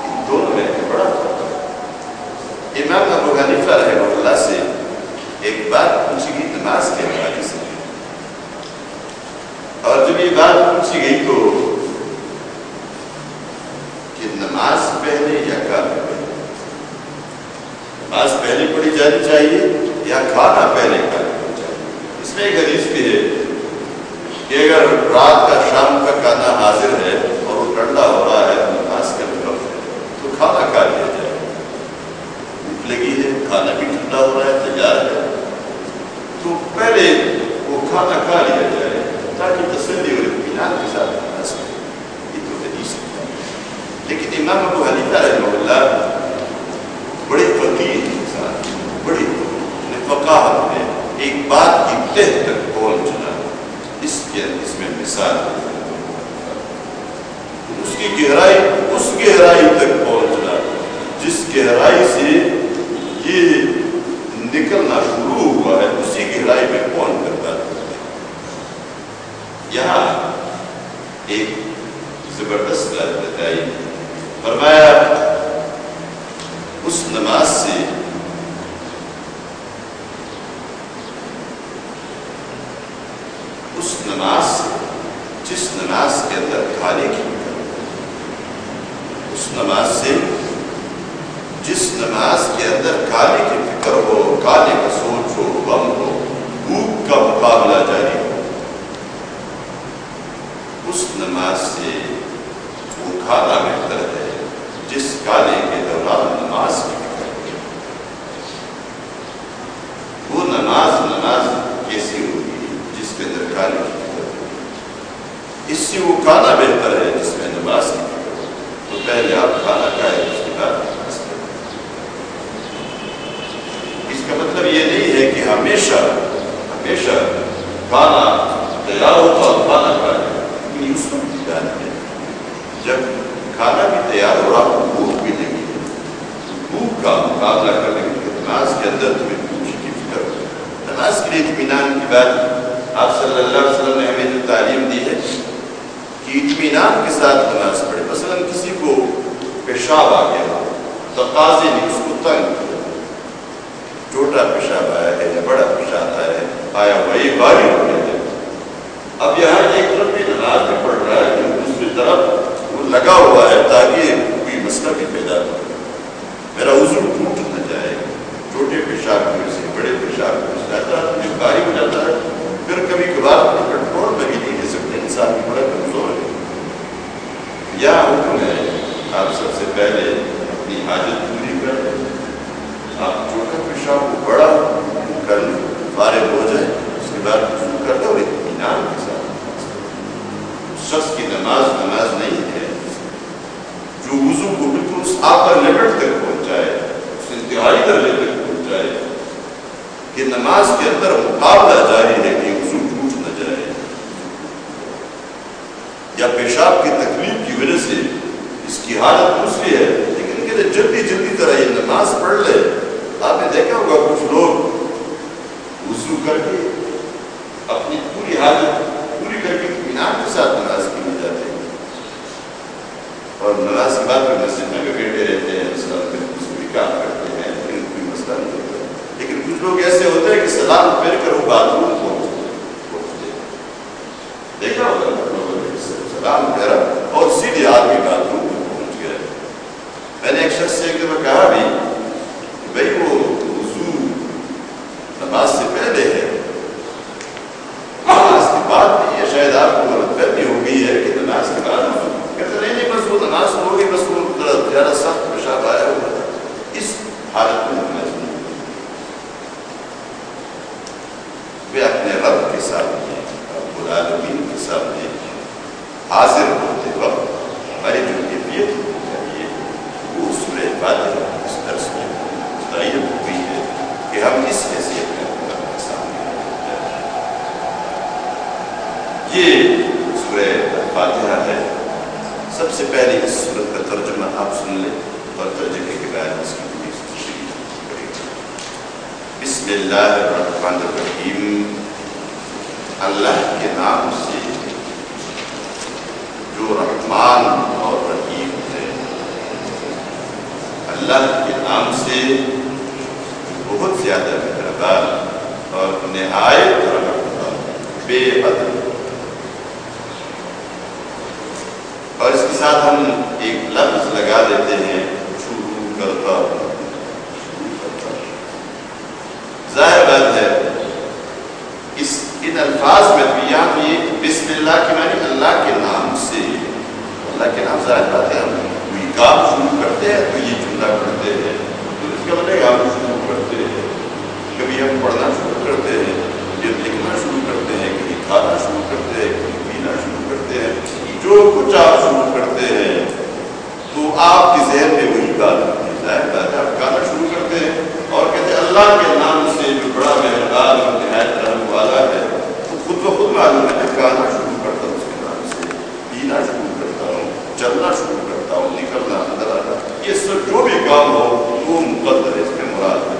ان دونوں میں بڑا فرق ہے. امام ابو حنیفہ رحمہ اللہ سے ایک بات پوچھی گئی نماز کے حوالے سے اور جب یہ بات پوچھی گئی تو کہ نماز پہلے یا کھانا پہلے؟ نماز پہلے پڑھی جانی چاہیے یا کھانا پہلے کھانا چاہیے؟ اس میں ایک حدیث بھی ہے کہ اگر رات کا شام کا کھانا حاضر ہے اور وہ ٹھنڈا ہو رہا ہے نماز کا وقت ہے تو کھانا کھا لیا جائے. بھوک لگی ہے، کھانا بھی ٹھنڈا ہو رہا ہے، تیار ہے، تو پہلے وہ کھانا کھا لیا جائے تاکہ تسلی اور اطمینان کے ساتھ نماز پڑھے. یہ تو حدیث ہے. لیکن امام ابو حنیفہ رحمہ اللہ بڑے فقیہ انسان، بڑی فقاہت میں ایک بات کی تہ تک پہنچنا، اس میں مثال اس کی گہرائی، اس گہرائی تک پہنچنا جس گہرائی سے یہ نکلنا شروع ہوا ہے، اسی گہرائی میں پہنچ کرتا ہے. یہاں ایک زبردست بات بتائی، فرمایا اس نماز سے جس نماز کے اندر کھانے کی فکر ہو، اس نماز سے جس نماز کے اندر کھانے کی فکر ہو، کھانے کا سوچ ہو، غم ہو، بھوک کا مقابلہ جاری ہو، اس نماز سے وہ کھانا بہتر ہے جس کھانے کے دوران نماز کی فکر ہو. وہ نماز کیسی ہوگی جس کے اندر کھانے کی فکر ہو؟ اس سے وہ کھانا بہتر ہے جس میں نماز کی فکر ہو. تو پہلے آپ کھانا کھائیں، اس کے بعد نماز کریں. اس کا مطلب یہ نہیں ہے کہ ہمیشہ کھانا تیار ہو تو آپ کھانا کھائیں. اس کو بھی جان ہے جب کھانا بھی تیار ہو رہا ہو، بھوک بھی لگی ہے، بھوک کا مقابلہ کرنے کے لیے نماز کے اندر تمہیں بھوک کی فکر ہو. نماز کے لیے اطمینان کی بات آپ صلی اللہ علیہ وسلم نے ہمیں جو تعلیم دی ہے کہ اطمینان کے ساتھ نماز پڑھے. مثلا کسی کو پیشاب آ گیا ہو، تقاضے نہیں، اس کو تنگ چھوٹا پیشاب آیا ہے یا بڑا پیشاب آیا وہی باری ہو گیا ہے. اب یہاں ایک طرف بھی نماز میں پڑھ رہا ہے کہ دوسری طرف وہ لگا ہوا ہے تاکہ کوئی مسئلہ بھی پیدا ہو، میرا وضو ٹوٹ نہ جائے. چھوٹے پیشاب کی وجہ سے بڑے پیشاب کی وجہ سے آتا ہے، جو باری ہو جاتا ہے. پھر کبھی کبھار کنٹرول میں بھی نہیں لے سکتے، انسان کی بڑا کمزور ہے. یہاں حکم ہے آپ سب سے پہلے اپنی حاجت پوری کر لیں. آپ چھوٹا پیشاب کو بڑا کر لیں، فارغ ہو جائے، اس کے بعد وضو کر لیں اور اطمینان کے ساتھ. شخص کی نماز نہیں ہے جو وضو کو بالکل اس آپر لمٹ تک پہنچائے، اس انتہائی درجے تک پہنچائے کہ نماز کے اندر مقابلہ جاری ہے کہ وضو ٹوٹ نہ جائے، یا پیشاب کی تکلیف کی وجہ سے اس کی حالت دوسری ہے لیکن کہتے جلدی طرح یہ نماز پڑھ لے. آپ نے دیکھا ہوگا کچھ لوگ وضو کر کے اپنی پوری حالت پوری کر کے اطمینان کے ساتھ نماز کے لیے جاتے ہیں اور نماز کے بعد مسجد میں بیٹھے رہتے ہیں، بھی کام کرتے ہیں، لیکن کوئی مسئلہ نہیں ہوتا. لیکن کچھ لوگ ایسے ہوتے ہیں کہ سلام پھیر کر وہ بات روم پہنچتے ہیں. دیکھا ہوگا لوگوں نے سلام پھیرا اور سیدھے آدمی بات روم میں پہنچ گیا. میں نے ایک شخص سے ایک دفعہ کہا بھی بھائی وہ وضو نماز سے پہلے ہے، نماز کے بعد نہیں ہے. شاید آپ کو غلط فہمی ہو گئی ہے کہ نماز کے بعد کہتے نہیں بس وہ نماز ہو گئی، بس وہ زیادہ سخت پیشاب آیا ہوا تھا. اس حالت میں نماز نہیں وہ اپنے رب کے سامنے، رب العالمین کے سامنے حاضر ہوتے وقت ہماری جو کیفیت ہونی چاہیے وہ سورہ فاتحہ اس درس میں متعین ہوئی ہے کہ ہم اس حیثیت میں رب کے سامنے یہ سورہ فاتحہ ہے. سب سے پہلے اس سورت کا ترجمہ آپ سن لیں اور ترجمے کے بعد اس کی پوری تشریح کریں. بسم اللہ الرحمن الرحیم. اللہ کے نام سے جو رحمان اور رحیم ہے. اللہ کے نام سے بہت زیادہ مہربان اور نہایت رحمتہ، بے حد. اور اس کے ساتھ ہم ایک لفظ لگا دیتے ہیں شروع کرتا ہوں. ظاہر بات ہے ان الفاظ میں تو یہاں یہ بسم اللہ کے معنی اللہ کے نام سے، اللہ کے نام ظاہر بات ہے. ہم کوئی کام شروع کرتے ہیں تو یہ جملہ پڑھتے ہیں، تو اس کا مطلب ہم شروع کرتے ہیں. کبھی ہم پڑھنا شروع کرتے ہیں، کبھی لکھنا شروع کرتے ہیں، کبھی کھانا شروع کرتے ہیں، کبھی پینا شروع کرتے ہیں. جو کچھ آپ شروع کرتے ہیں تو آپ کے ذہن میں وہی بات ہوتی ہے. ظاہر بات ہے آپ گانا شروع کرتے ہیں اور کہتے ہیں اللہ کے نام سے جو بڑا مہربان اور نہایت رحم والا ہے. تو خود بخود معلوم ہے گانا شروع کرتا ہوں اس کے نام سے، پینا شروع کرتا ہوں، چلنا شروع کرتا ہوں، نکلنا اندر آنا، یہ سب جو بھی کام ہو وہ مقدر ہے، اس میں مراد ہے.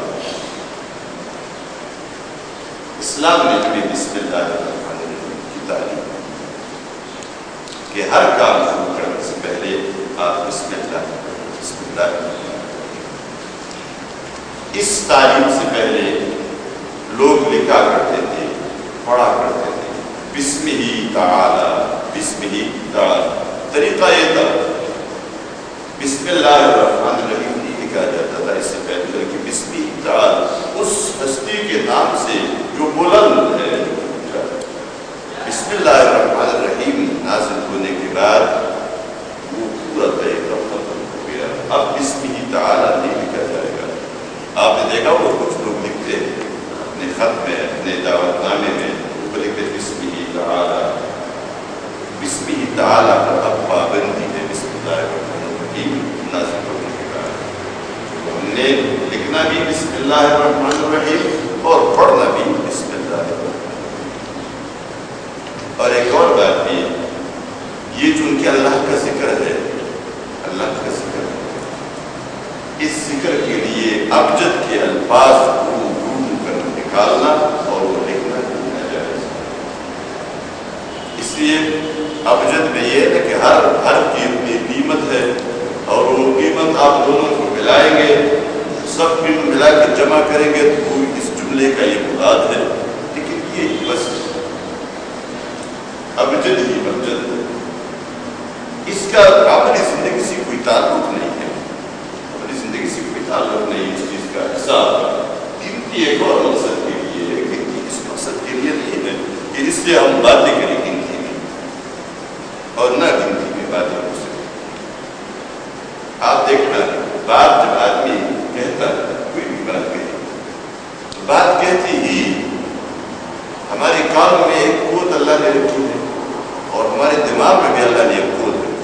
اسلام نے بھی بسم اللہ الرحمن الرحیم کی تعلیم کہ ہر کام شروع کرنے سے پہلے آپ بسم اللہ. اس تعلیم سے پہلے لوگ لکھا کرتے تھے، پڑھا کرتے تھے بسم ہی تعالی، بسم ہی تعالی. طریقہ یہ تھا بسم اللہ الرحمن الرحیم نہیں لکھا جاتا تھا اس سے پہلے، بلکہ بسم ہی تعالی اس ہستی کے نام سے جو بلند ہے. بسم اللہ الرحمن الرحیم نازل ہونے کے بعد وہ پورا طریقہ ختم ہو گیا. اب بسم ہی تعالی نہیں لکھا جائے گا. آپ نے دیکھا وہ کچھ لوگ لکھتے اپنے خط میں، اپنے دعوت نامے میں وہ لکھتے بسم ہی تعالی. بسم ہی تعالی پر اب پابندی ہے بسم اللہ الرحمن الرحیم نازل ہونے کے بعد. ہم نے لکھنا بھی بسم اللہ الرحمن الرحیم اور پڑھنا بھی بسم اللہ الرحمن الرحیم. اور ایک اور بات بھی، یہ چونکہ اللہ کا ذکر ہے، اللہ کا ذکر ہے، اس ذکر کے لیے ابجد کے الفاظ کو ڈھونڈ کر نکالنا اور وہ لکھنا ناجائز. اس لیے ابجد میں یہ ہے کہ ہر کی اپنی قیمت ہے اور وہ قیمت آپ دونوں کو ملائیں گے، سب کو ملا کے جمع کریں گے تو اس جملے کا یہ مراد ہے. لیکن یہ بس ابجد ہی ابجد ہے، اس کا اپنی زندگی سے کوئی تعلق نہیں ہے، اپنی زندگی سے کوئی تعلق نہیں. اس چیز کا حساب قیمتی ایک اور مقصد کے لیے ہے، قیمتی اس مقصد کے لیے نہیں ہے کہ اس سے ہم باتیں کریں قیمتی میں اور نہ قیمتی میں باتیں ہو سکیں. آپ دیکھنا بات جب آدمی کہتا ہے، کوئی بھی بات کہتی ہی ہمارے کان میں ایک قوت اللہ نے رکھی ہے اور ہمارے دماغ میں بھی اللہ نے ایک قوت رکھی ہے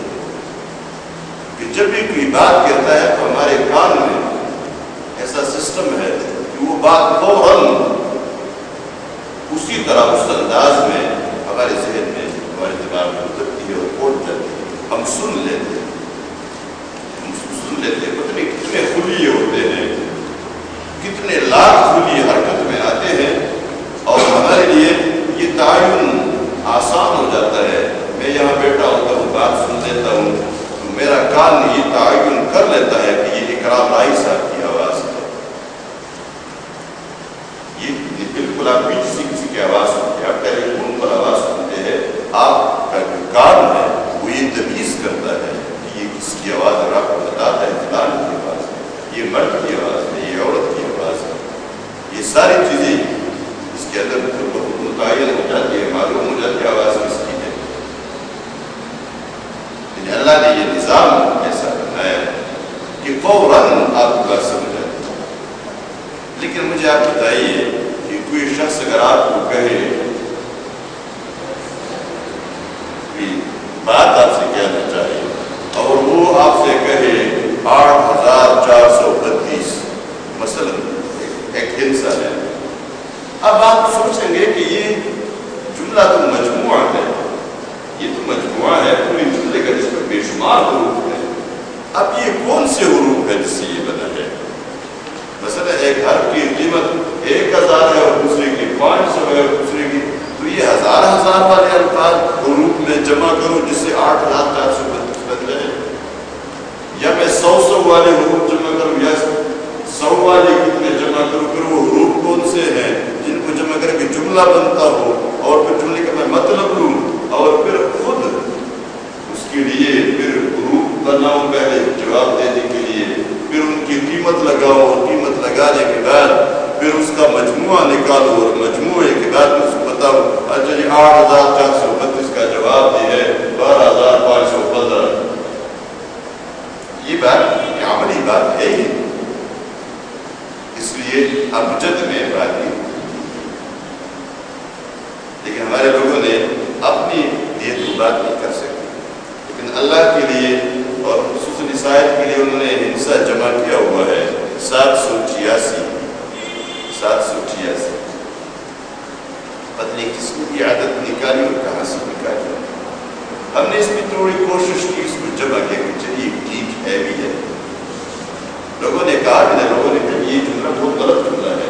کہ جب بھی کوئی بات کہتا ہے تو ہمارے کان میں ایسا سسٹم ہے کہ وہ بات فوراً اسی طرح اس انداز میں ہمارے ذہن میں، ہمارے دماغ میں اترتی ہے اور پہنچ جاتی ہے. ہم سن لیتے ہیں، پتہ نہیں کتنے خلیے ہوتے ہیں، کتنے لاکھ خلیے حرکت میں آتے ہیں اور ہمارے لیے یہ تعین آسان ہو جاتا ہے. میں یہاں بیٹھا ہوتا ہوں، بات سن لیتا ہوں تو میرا کان یہ تعین کر لیتا ہے کہ یہ اکرام رائی صاحب کی آواز ہے. یہ بالکل آپ بھی کسی کی آواز سنتے ہیں، آپ ٹیلی فون پر آواز سنتے ہیں، آپ کا جو کان ہے وہ یہ تمیز کرتا ہے کہ یہ کس کی آواز ہے. آپ کو بتاتا ہے فلان کی آواز ہے، یہ مرد کی آواز ہے، یہ عورت کی آواز ہے. یہ ساری چیزیں اس کے اندر بہت متعین ہو جاتی ہے، معلوم ہو جاتی ہے آواز کس کی ہے. لیکن اللہ نے یہ نظام ایسا بنایا کہ فوراً آپ کو بات سمجھ آتی ہے. لیکن مجھے آپ بتائیے کہ کوئی شخص اگر آپ کو کہے بات آپ سے کہنا چاہیے اور وہ آپ سے کہے 8432 مثلا ایک ہندسہ ہے، اب آپ سوچیں گے کہ یہ جملہ تو مجموعہ ہے، یہ تو مجموعہ ہے پوری جملے کا جس میں بے شمار حروف ہے. اب یہ کون سے حروف ہے جس سے یہ بنا ہے؟ مثلا ایک حرف کی قیمت 1000 ہے اور دوسرے کی 500 ہے اور دوسرے کی، تو یہ ہزار والے الفاظ حروف میں جمع کروں جس سے 8432 بن جائے، یا میں 100 والے حروف جمع کروں یا 100 والے کتنے جمع کروں. پھر وہ حروف کون سے ہیں جن کو جمع کر کے جملہ بنتا ہو اور پھر جملے کا میں مطلب لوں اور پھر خود اس کے لیے پھر حروف بناؤ پہلے جواب دینے کے لیے، پھر ان کی قیمت لگاؤ اور قیمت لگانے کے بعد پھر اس کا مجموعہ نکالو اور مجموعے کے بعد اس کو بتاؤ اچھا جی 8,432 کا جواب دی ہے 12,515. یہ بات یہ عملی بات ہے ہی، اس لیے ابجد میں بات کی. لیکن ہمارے لوگوں نے اپنی لیے تو بات نہیں کر سکتے، لیکن اللہ کے لیے اور خصوصاً عیسائیت کے لیے انہوں نے ہنسا جمع کیا ہوا ہے 786. پتہ نہیں کس نے یہ عادت نکالی اور کہاں سے نکالی. ہم نے اس کی تھوڑی کوشش کی اس کو جمع کیا کہ چلیے ٹھیک ہے بھی ہے. لوگوں نے کہا کہ یہ جملہ بہت غلط جملہ ہے.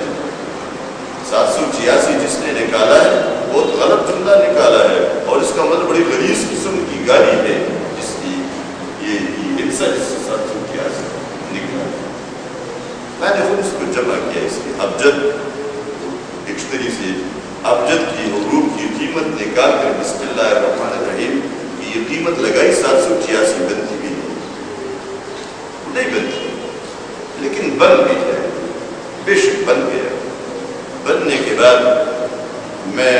786 جس نے نکالا ہے بہت غلط جملہ نکالا ہے، اور اس کا مطلب بڑی غلیظ قسم کی گالی ہے جس کی یہ ہنسا جس سے 786 نکلا. میں نے خود اس کو جمع کیا، اس کی ابجد ڈکشنری سے ابجد کی حروف کی قیمت نکال کر بسم اللہ الرحمن الرحیم کی یہ قیمت لگائی. 786 بنتی بھی نہیں بنتی، لیکن بن بھی ہے، بے شک بن گیا. بننے کے بعد میں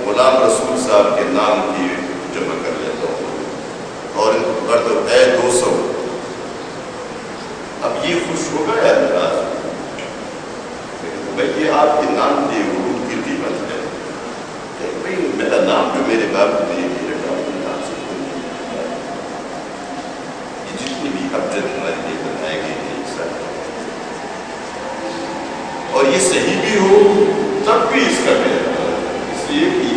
غلام رسول صاحب کے نام کی جمع کر لیتا ہوں اور ان کو کرتا ہوں اے 200. اب یہ خوش ہوگا یا ناراض؟ بھائی یہ آپ کے نام کی حروف کی قیمت ہے. بھائی میرا نام جو میرے باپ نے یہ رکھا اپنے نام سے یہ جتنی بھی ابجد ہمارے لیے بنائے گئے ہیں اور یہ صحیح بھی ہو تب بھی اس کا اس لیے کہ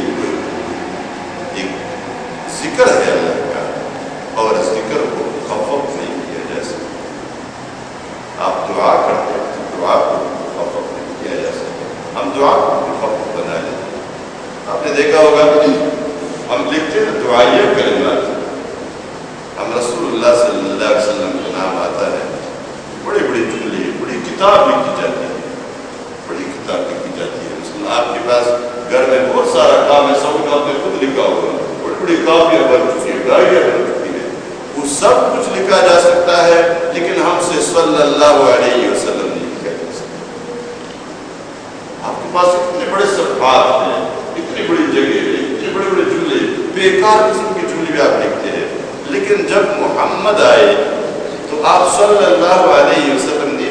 ایک ذکر ہے اللہ کا اور ذکر کو خفف نہیں کیا جا سکتا. آپ دعا کرتے ہیں تو دعا کو خفف نہیں کیا جا سکتا. ہم دعا کو خفف بنا لیتے ہیں. آپ نے دیکھا ہوگا کہ ہم لکھتے ہیں دعائیہ کلمات، ہم رسول اللہ صلی اللہ علیہ وسلم کا نام آتا ہے، بڑے بڑے جملے بڑی کتاب لکھی جاتی ہے، بڑی کتاب لکھی جاتی ہے. آپ کے پاس گھر میں بہت سارا کام ہے، سب کام میں خود لکھا ہوا، بڑی بڑی کاپیاں بن چکی ہیں، ڈائریاں بن چکی ہیں، وہ سب کچھ لکھا جا سکتا ہے، لیکن ہم سے صلی اللہ علیہ وسلم نہیں لکھا جا سکتا. آپ کے پاس اتنے بڑے صفحات ہیں، اتنی بڑی جگہ ہے، اتنے بڑے بڑے جملے، بیکار قسم کی جملے بھی آپ لکھتے ہیں، لیکن جب محمد آئے تو آپ صلی اللہ علیہ وسلم نے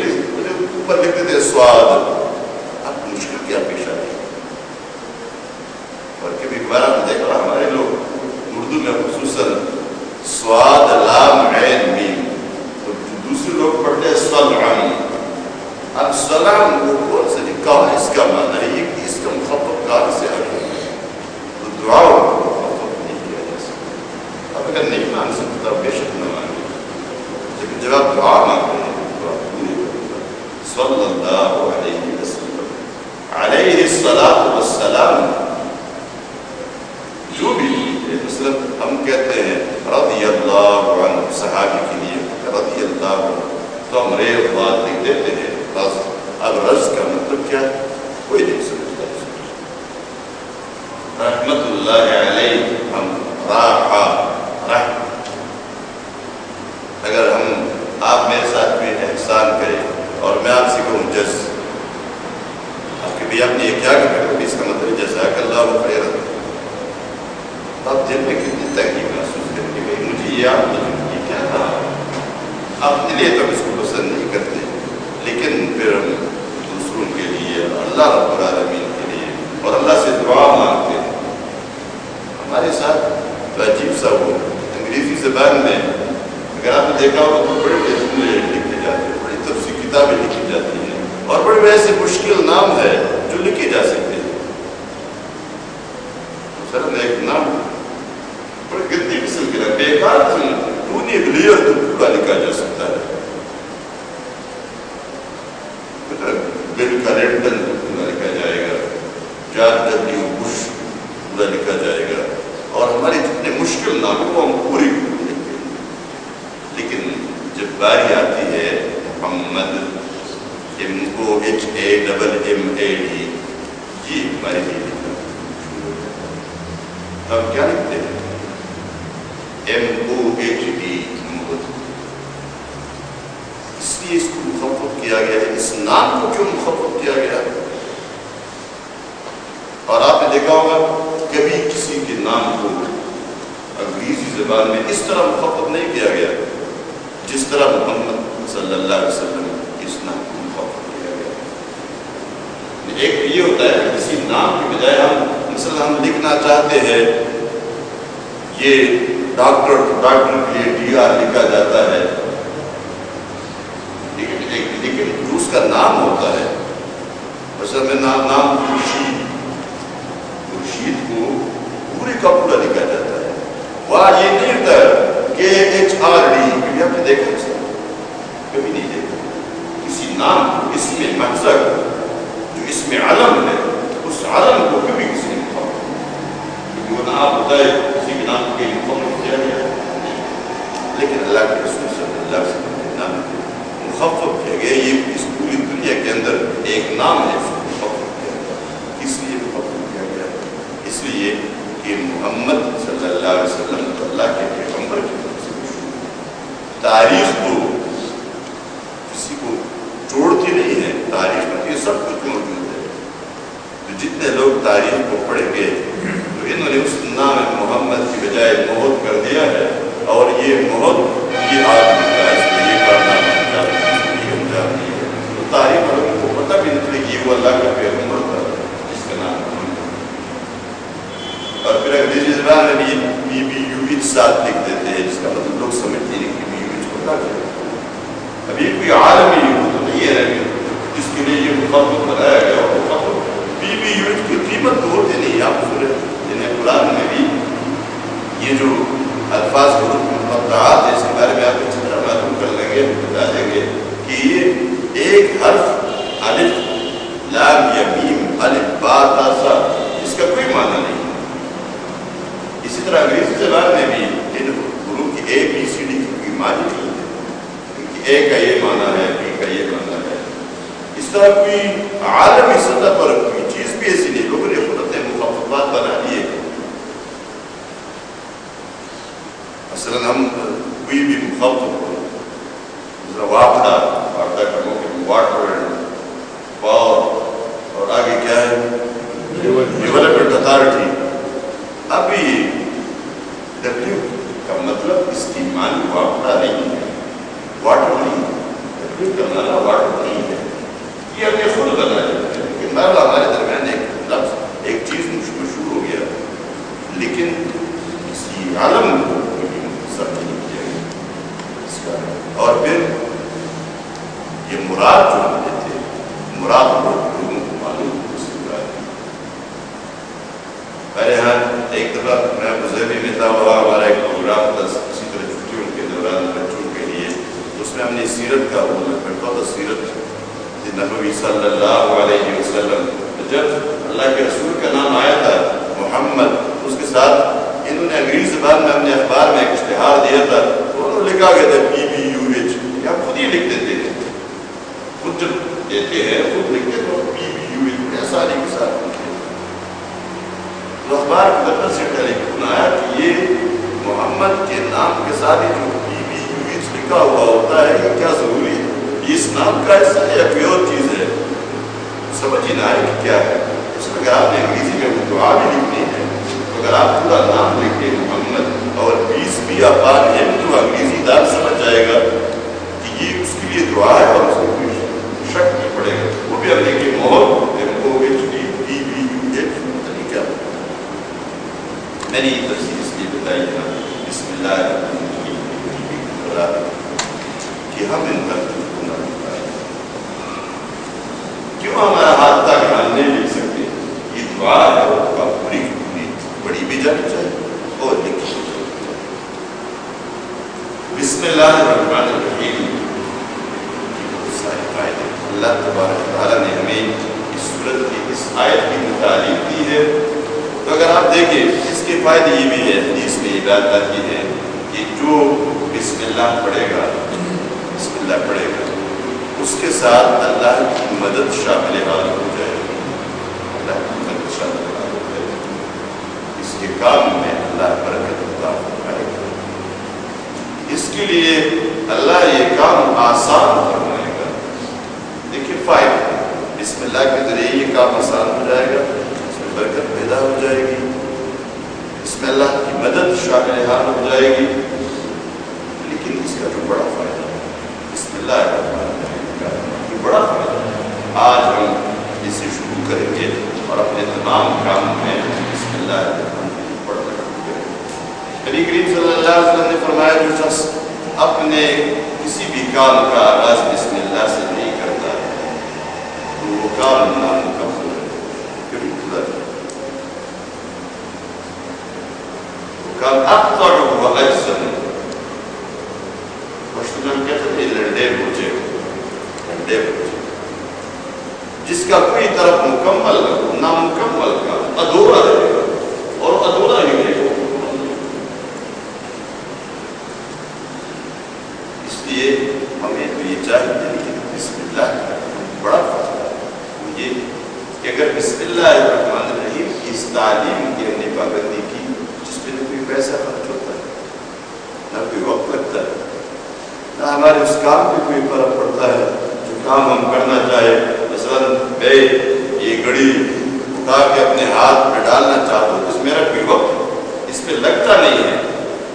اوپر لکھتے تھے سواد. اب مشکل کیا پیش آئی؟ اور کبھی بار آپ نے دیکھا ہمارے لوگ اردو میں خصوصاً سواد لام عین میم، تو دوسرے لوگ پڑھتے ہیں سلام. اب سلام وہ کون سے لکھا ہے، اس کا معنی ہے یہ اس کا مخفف کار سے آگے تو دعا کو مخفف نہیں کیا جا سکتا. اب اگر نہیں مان سکتا بے شک نہ مانگے، لیکن جب آپ دعا مانگتے ہیں تو آپ پوری صلی اللہ علیہ وسلم علیہ الصلاۃ والسلام جو بھی مثلا ہم کہتے ہیں رضی اللہ عنہ صحابی کے لیے رضی اللہ عنہ تو ہم ریز بات لکھ دیتے ہیں بس. اب رض کا مطلب کیا ہے کوئی نہیں سمجھتا. رحمت اللہ علیہ ہم راحہ رحم. اگر ہم آپ میرے ساتھ بھی احسان کریں اور میں آپ سے کہوں جز، آپ کے بھی آپ نے یہ کیا کریں اس کا مطلب جزاک اللہ خیر. آپ دل میں کتنی تنگی محسوس کریں کہ بھائی مجھے یہ آپ نے یہ کیا تھا. اپنے لیے تو اس کو پسند نہیں کرتے، لیکن پھر ہم دوسروں کے لیے اللہ رب العالمین کے لیے اور اللہ سے دعا مانگتے ہیں. ہمارے ساتھ عجیب سا وہ انگریزی زبان میں اگر آپ نے دیکھا ہو تو بڑے بڑے جملے لکھے جاتے ہیں، بڑی تفصیلی کتابیں لکھی جاتی ہیں اور بڑے بڑے ایسے مشکل نام ہے جو لکھے جا سکتے ہیں. سر میں ایک نام بڑے گندی قسم کے نام بیکار پوری گلیئر تو پورا لکھا جا سکتا ہے. بل کلنٹن پورا لکھا جائے گا، جارج ڈبلیو بش پورا لکھا جائے گا، اور ہمارے جتنے مشکل نام ہیں وہ ہم پوری لکھتے ہیں. لیکن جب باری آتی ہے محمد MOHAMMAD یہ ہمارے لیے لکھنا، ہم کیا لکھتے ہیں MOHD محمد. کیا گیا ہے، اس نام کو کیوں مخفف کیا گیا ہے؟ اور آپ نے دیکھا ہوگا کبھی کسی کے نام کو انگریزی زبان میں اس طرح مخفف نہیں کیا گیا جس طرح محمد صلی اللہ علیہ وسلم اس نام کو مخفف کیا گیا۔ ایک یہ ہوتا ہے کسی نام کی بجائے مثلا ہم لکھنا چاہتے ہیں یہ ڈاکٹر کے لیے DR لکھا جاتا ہے، لیکن اس کا نام ہوتا ہے، مثلا میں نام خورشید کو پورے کا پورا لکھا جاتا ہے، وہاں یہ نہیں ہوتا کہ HRD کبھی آپ نے دیکھا اس کبھی نہیں دیکھا کسی نام کو، اس میں محضہ کو جو اس میں علم ہے، اس علم کو کبھی کسی نے مخفف کیونکہ وہ نام ہوتا ہے کسی کے نام کے مخفف کیا گیا، لیکن اللہ کے رسول صلی اللہ علیہ وسلم کے نام مخفف کیا گیا۔ یہ اس پوری دنیا کے اندر ایک نام ہے اس کو مخفف کیا گیا، اس لیے مخفف کیا گیا، اس لیے کہ محمد صلی اللہ علیہ وسلم تو اللہ کے پیغمبر کی طرف سے مشہور، تاریخ تو کسی کو جوڑتی نہیں ہے، تاریخ میں یہ سب کچھ موجود ہے، تو جتنے لوگ تاریخ کو پڑھیں گے تو انہوں نے اس نام محمد کی بجائے محمد کر دیا ہے، اور یہ محمد یہ آدمی کا اس میں یہ کارنامہ انجام نہیں ہے، تو تاریخ والوں کو پتہ بھی نہیں چلے کہ وہ اللہ کا پیغمبر تھا جس کا نام محمد۔ اور پھر انگریزی زبان میں بھی BBUH ساتھ لکھ دیتے ہیں، جس کا مطلب لوگ سمجھتے ہیں کہ BBUH کو کیا کرے۔ اب یہ کوئی عالمی یوں تو نہیں ہے جس کے لیے یہ مخفف بنایا گیا اور مخفف BBUH کی قیمت تو ہوتی نہیں، آپ سنیں جنہیں قرآن میں بھی یہ جو الفاظ حروف مقطعات ہے اس کے بارے میں آپ اچھی طرح معلوم کر لیں گے، بتا دیں گے کہ یہ ایک حرف الف لام یا میم الف با تا سا اس کا کوئی معنی نہیں۔ اسی طرح انگریزی زبان میں بھی ان حروف کی ABCD کی کوئی معنی نہیں ہے، کہ A کا یہ معنی ہے، B کا یہ معنی ہے۔ اس طرح کوئی عالمی سطح پر کوئی چیز بھی ایسی نہیں، لوگوں نے خود اپنے مخففات بنا لیے۔ مثلا ہم کوئی بھی مخفف واپڈا کا موقع واٹر اینڈ پاور اور آگے کیا ہے ڈیولپمنٹ اتھارٹی، ابھی W کا مطلب اس کی معنی واپڈا نہیں ہے، واٹر نہیں ہے، W کا معنی واٹر نہیں ہے، یہ ہم نے خود بنا لیتے ہیں، لیکن بہرحال ہمارے درمیان ایک لفظ ایک چیز مشہور ہو گیا، لیکن اسی عالم کو نہیں کیا گیا۔ اور پھر یہ مراد جو ہم لیتے ہیں، مراد لوگوں کو معلوم ہو اس کے بعد میرے یہاں ایک دفعہ میں مذہبی میں تھا، وہاں ہمارا ایک پروگرام تھا اسی طرح چھٹیوں کے دوران بچوں کے لیے، اس میں ہم نے سیرت کا وہ کرتا تھا، سیرت نبوی صلی اللہ علیہ وسلم، جب اللہ کے رسول کا نام آیا تھا محمد، اس کے ساتھ انہوں نے انگریزی زبان میں ہم نے اخبار میں ایک اشتہار دیا تھا، تو انہوں نے لکھا گیا تھا BBUH، یا خود ہی لکھ دیتے ہیں، خود جب دیتے ہیں خود لکھتے تو BBUH آسانی کے ساتھ لکھتے، تو اخبار کی طرف سے ٹیلیفون آیا کہ یہ محمد کے نام کے ساتھ جو BBUH لکھا ہوا ہوتا ہے یہ کیا ضروری ہے، اس نام کا حصہ ہے یا کوئی اور چیز ہے، سمجھ ہی نہ آئے کہ کیا ہے۔ اس میں اگر آپ نے انگریزی میں وہ دعا بھی لکھنی ہے، اگر آپ پورا نام لکھیں محمد اور 20 بھی آپ ہے تو انگریزی دار سمجھ جائے گا کہ یہ اس کے لیے دعا ہے اور اس کو کوئی شک نہیں پڑے گا، وہ بھی ہم دیکھیں MOHD کیا میں نے یہ تفصیل اس لیے بتائی ہے بسم اللہ الرحمن الرحیم کہ ہم ان ترتیب کو نہ بتائیں، کیوں ہمارا ہاتھ تک ہم نہیں لکھ سکتے، یہ دعا ہے اور دعا پوری بڑی بھی جانی چاہیے اور لکھی بسم اللہ الرحمن الرحیم سارے فائدے اللہ تبارک تعالیٰ نے ہمیں اس صورت کی اس آیت کی تعلیم دی ہے۔ تو اگر آپ دیکھیں اس کے فائدے یہ بھی ہے، حدیث میں یہ بات آتی ہے کہ جو بسم اللہ پڑھے گا، بسم اللہ پڑھے گا، اس کے ساتھ اللہ کی مدد شامل حال ہو جائے گی، اللہ کی مدد شامل حال ہو جائے گی، اس کے کام میں اللہ برکت عطا فرمائے گا، اس کے لیے اللہ یہ کام آسان فرمائے گا، فائدے بسم اللہ کے ذریعے یہ کام آسان ہو جائے گا، اس میں برکت پیدا ہو جائے گی، بسم اللہ کی مدد شامل حال ہو جائے گی۔ لیکن اس کا جو بڑا فائدہ ہے بسم اللہ الرحمن الرحیم کا جو بڑا فائدہ ہے، آج ہم اسے شروع کریں گے اور اپنے تمام کاموں میں بسم اللہ الرحمن الرحیم پڑھنا شروع کریں گے۔ نبی کریم صلی اللہ علیہ وسلم نے فرمایا جو شخص اپنے کسی بھی کام کا آغاز بسم اللہ سے نہیں کرتا تو وہ کام نامکمل ہے، کبھی پورا نہیں۔ وہ کام اکثر و اجزم مشتمل کہتے تھے لنڈے بوجھے جس کا کوئی طرف مکمل نامکمل کا ادھورا رہے گا اور ادھورا ہی رہے گا۔ اس لیے ہمیں تو یہ چاہیے کہ بسم اللہ کا بڑا فائدہ ہے یہ کہ اگر بسم اللہ الرحمن الرحیم کی اس تعلیم کی ہم نے پابندی کی جس پہ نہ کوئی پیسہ خرچ ہوتا ہے، نہ کوئی وقت لگتا ہے، نہ ہمارے اس کام پہ کوئی فرق پڑتا ہے جو کام ہم کرنا چاہے، مثلاً میں یہ گھڑی اٹھا کے اپنے ہاتھ میں ڈالنا چاہتا ہوں، اس میرا کوئی وقت اس پہ لگتا نہیں ہے،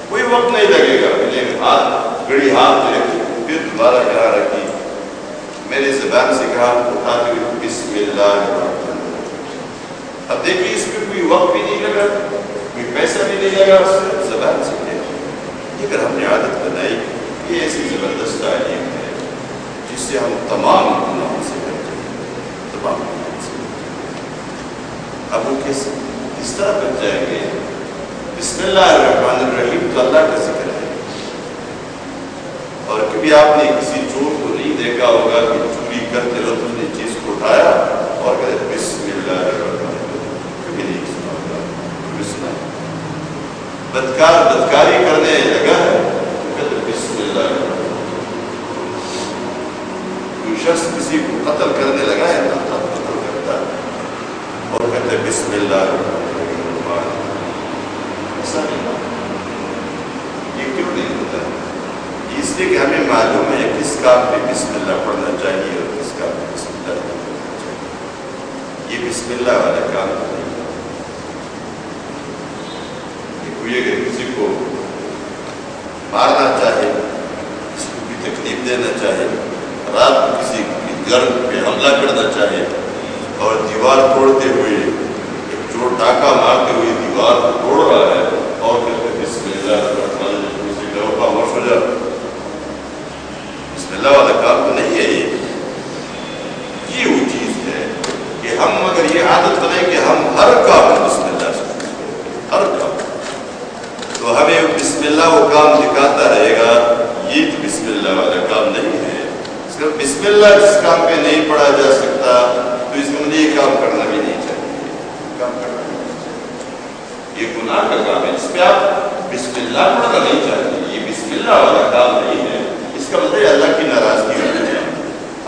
کوئی وقت نہیں لگے گا، مجھے ہاتھ گھڑی ہاتھ میں رکھی پھر دوبارہ کہاں رکھی، میری زبان سے کہا اٹھاتے ہوئے بسم اللہ الرحمن الرحیم۔ اب دیکھیے اس پہ کوئی وقت بھی نہیں لگا، کوئی پیسہ بھی نہیں لگا، صرف زبان سے کہا۔ یہ اگر ہم نے عادت بنائی، یہ ایسی زبردست تعلیم ہے جس سے ہم تمام گناہوں سے بچ جائیں گے، تمام گناہوں سے۔ اب وہ کس طرح بچ جائیں گے؟ بسم اللہ الرحمن الرحیم تو اللہ کا ذکر ہے، اور کبھی آپ نے کسی چور کو نہیں دیکھا ہوگا کہ چوری کرتے وقت اس نے چیز کو اٹھایا اور کہتے بسم اللہ الرحمن الرحیم، کبھی نہیں سنا ہوگا، کبھی سنا۔ بدکار بدکاری کرنے لگا ہے تو کہتے بسم اللہ الرحمن الرحیم۔ کوئی شخص کسی کو قتل کرنے لگا ہے تو قتل کرتا ہے اور کہتے بسم اللہ الرحمن الرحیم۔ ایسا نہیں ہوتا، یہ کیوں نہیں ہوتا ہے؟ اس لیے کہ ہمیں معلوم ہے کس کام پہ بسم اللہ پڑھنا چاہیے اور کس کام پہ بسم اللہ نہیں پڑھنا چاہیے۔ یہ بسم اللہ والا کام نہیں ہے۔ کوئی اگر کسی کو مارنا چاہے، کسی کو بھی تکلیف دینا چاہے، رات کو کسی گھر پہ حملہ کرنا چاہے اور دیوار توڑتے ہوئے جو ڈاکہ مارتے ہوئے دیوار کو توڑ رہا ہے اور کہتے بسم اللہ الرحمن الرحیم، اسے کہو خاموش ہو جا، بسم اللہ والا کام تو نہیں ہے۔ یہ وہ چیز ہے کہ ہم اگر یہ عادت بنائیں کہ ہم ہر کام بسم اللہ سے کریں، ہر کام، تو ہمیں بسم اللہ وہ کام دکھاتا رہے گا۔ یہ تو بسم اللہ والا کام نہیں ہے۔ بسم اللہ جس کام پہ نہیں پڑھا جا سکتا تو اس میں یہ کام کرنا بھی نہیں چاہیے، کام کرنا نہیں چاہیے۔ یہ گناہ کا کام ہے جس پہ آپ بسم اللہ پڑھنا نہیں چاہیے، یہ بسم اللہ والا کام نہیں ہے۔ اس کا مطلب اللہ کی ناراضگی ہونا چاہیے۔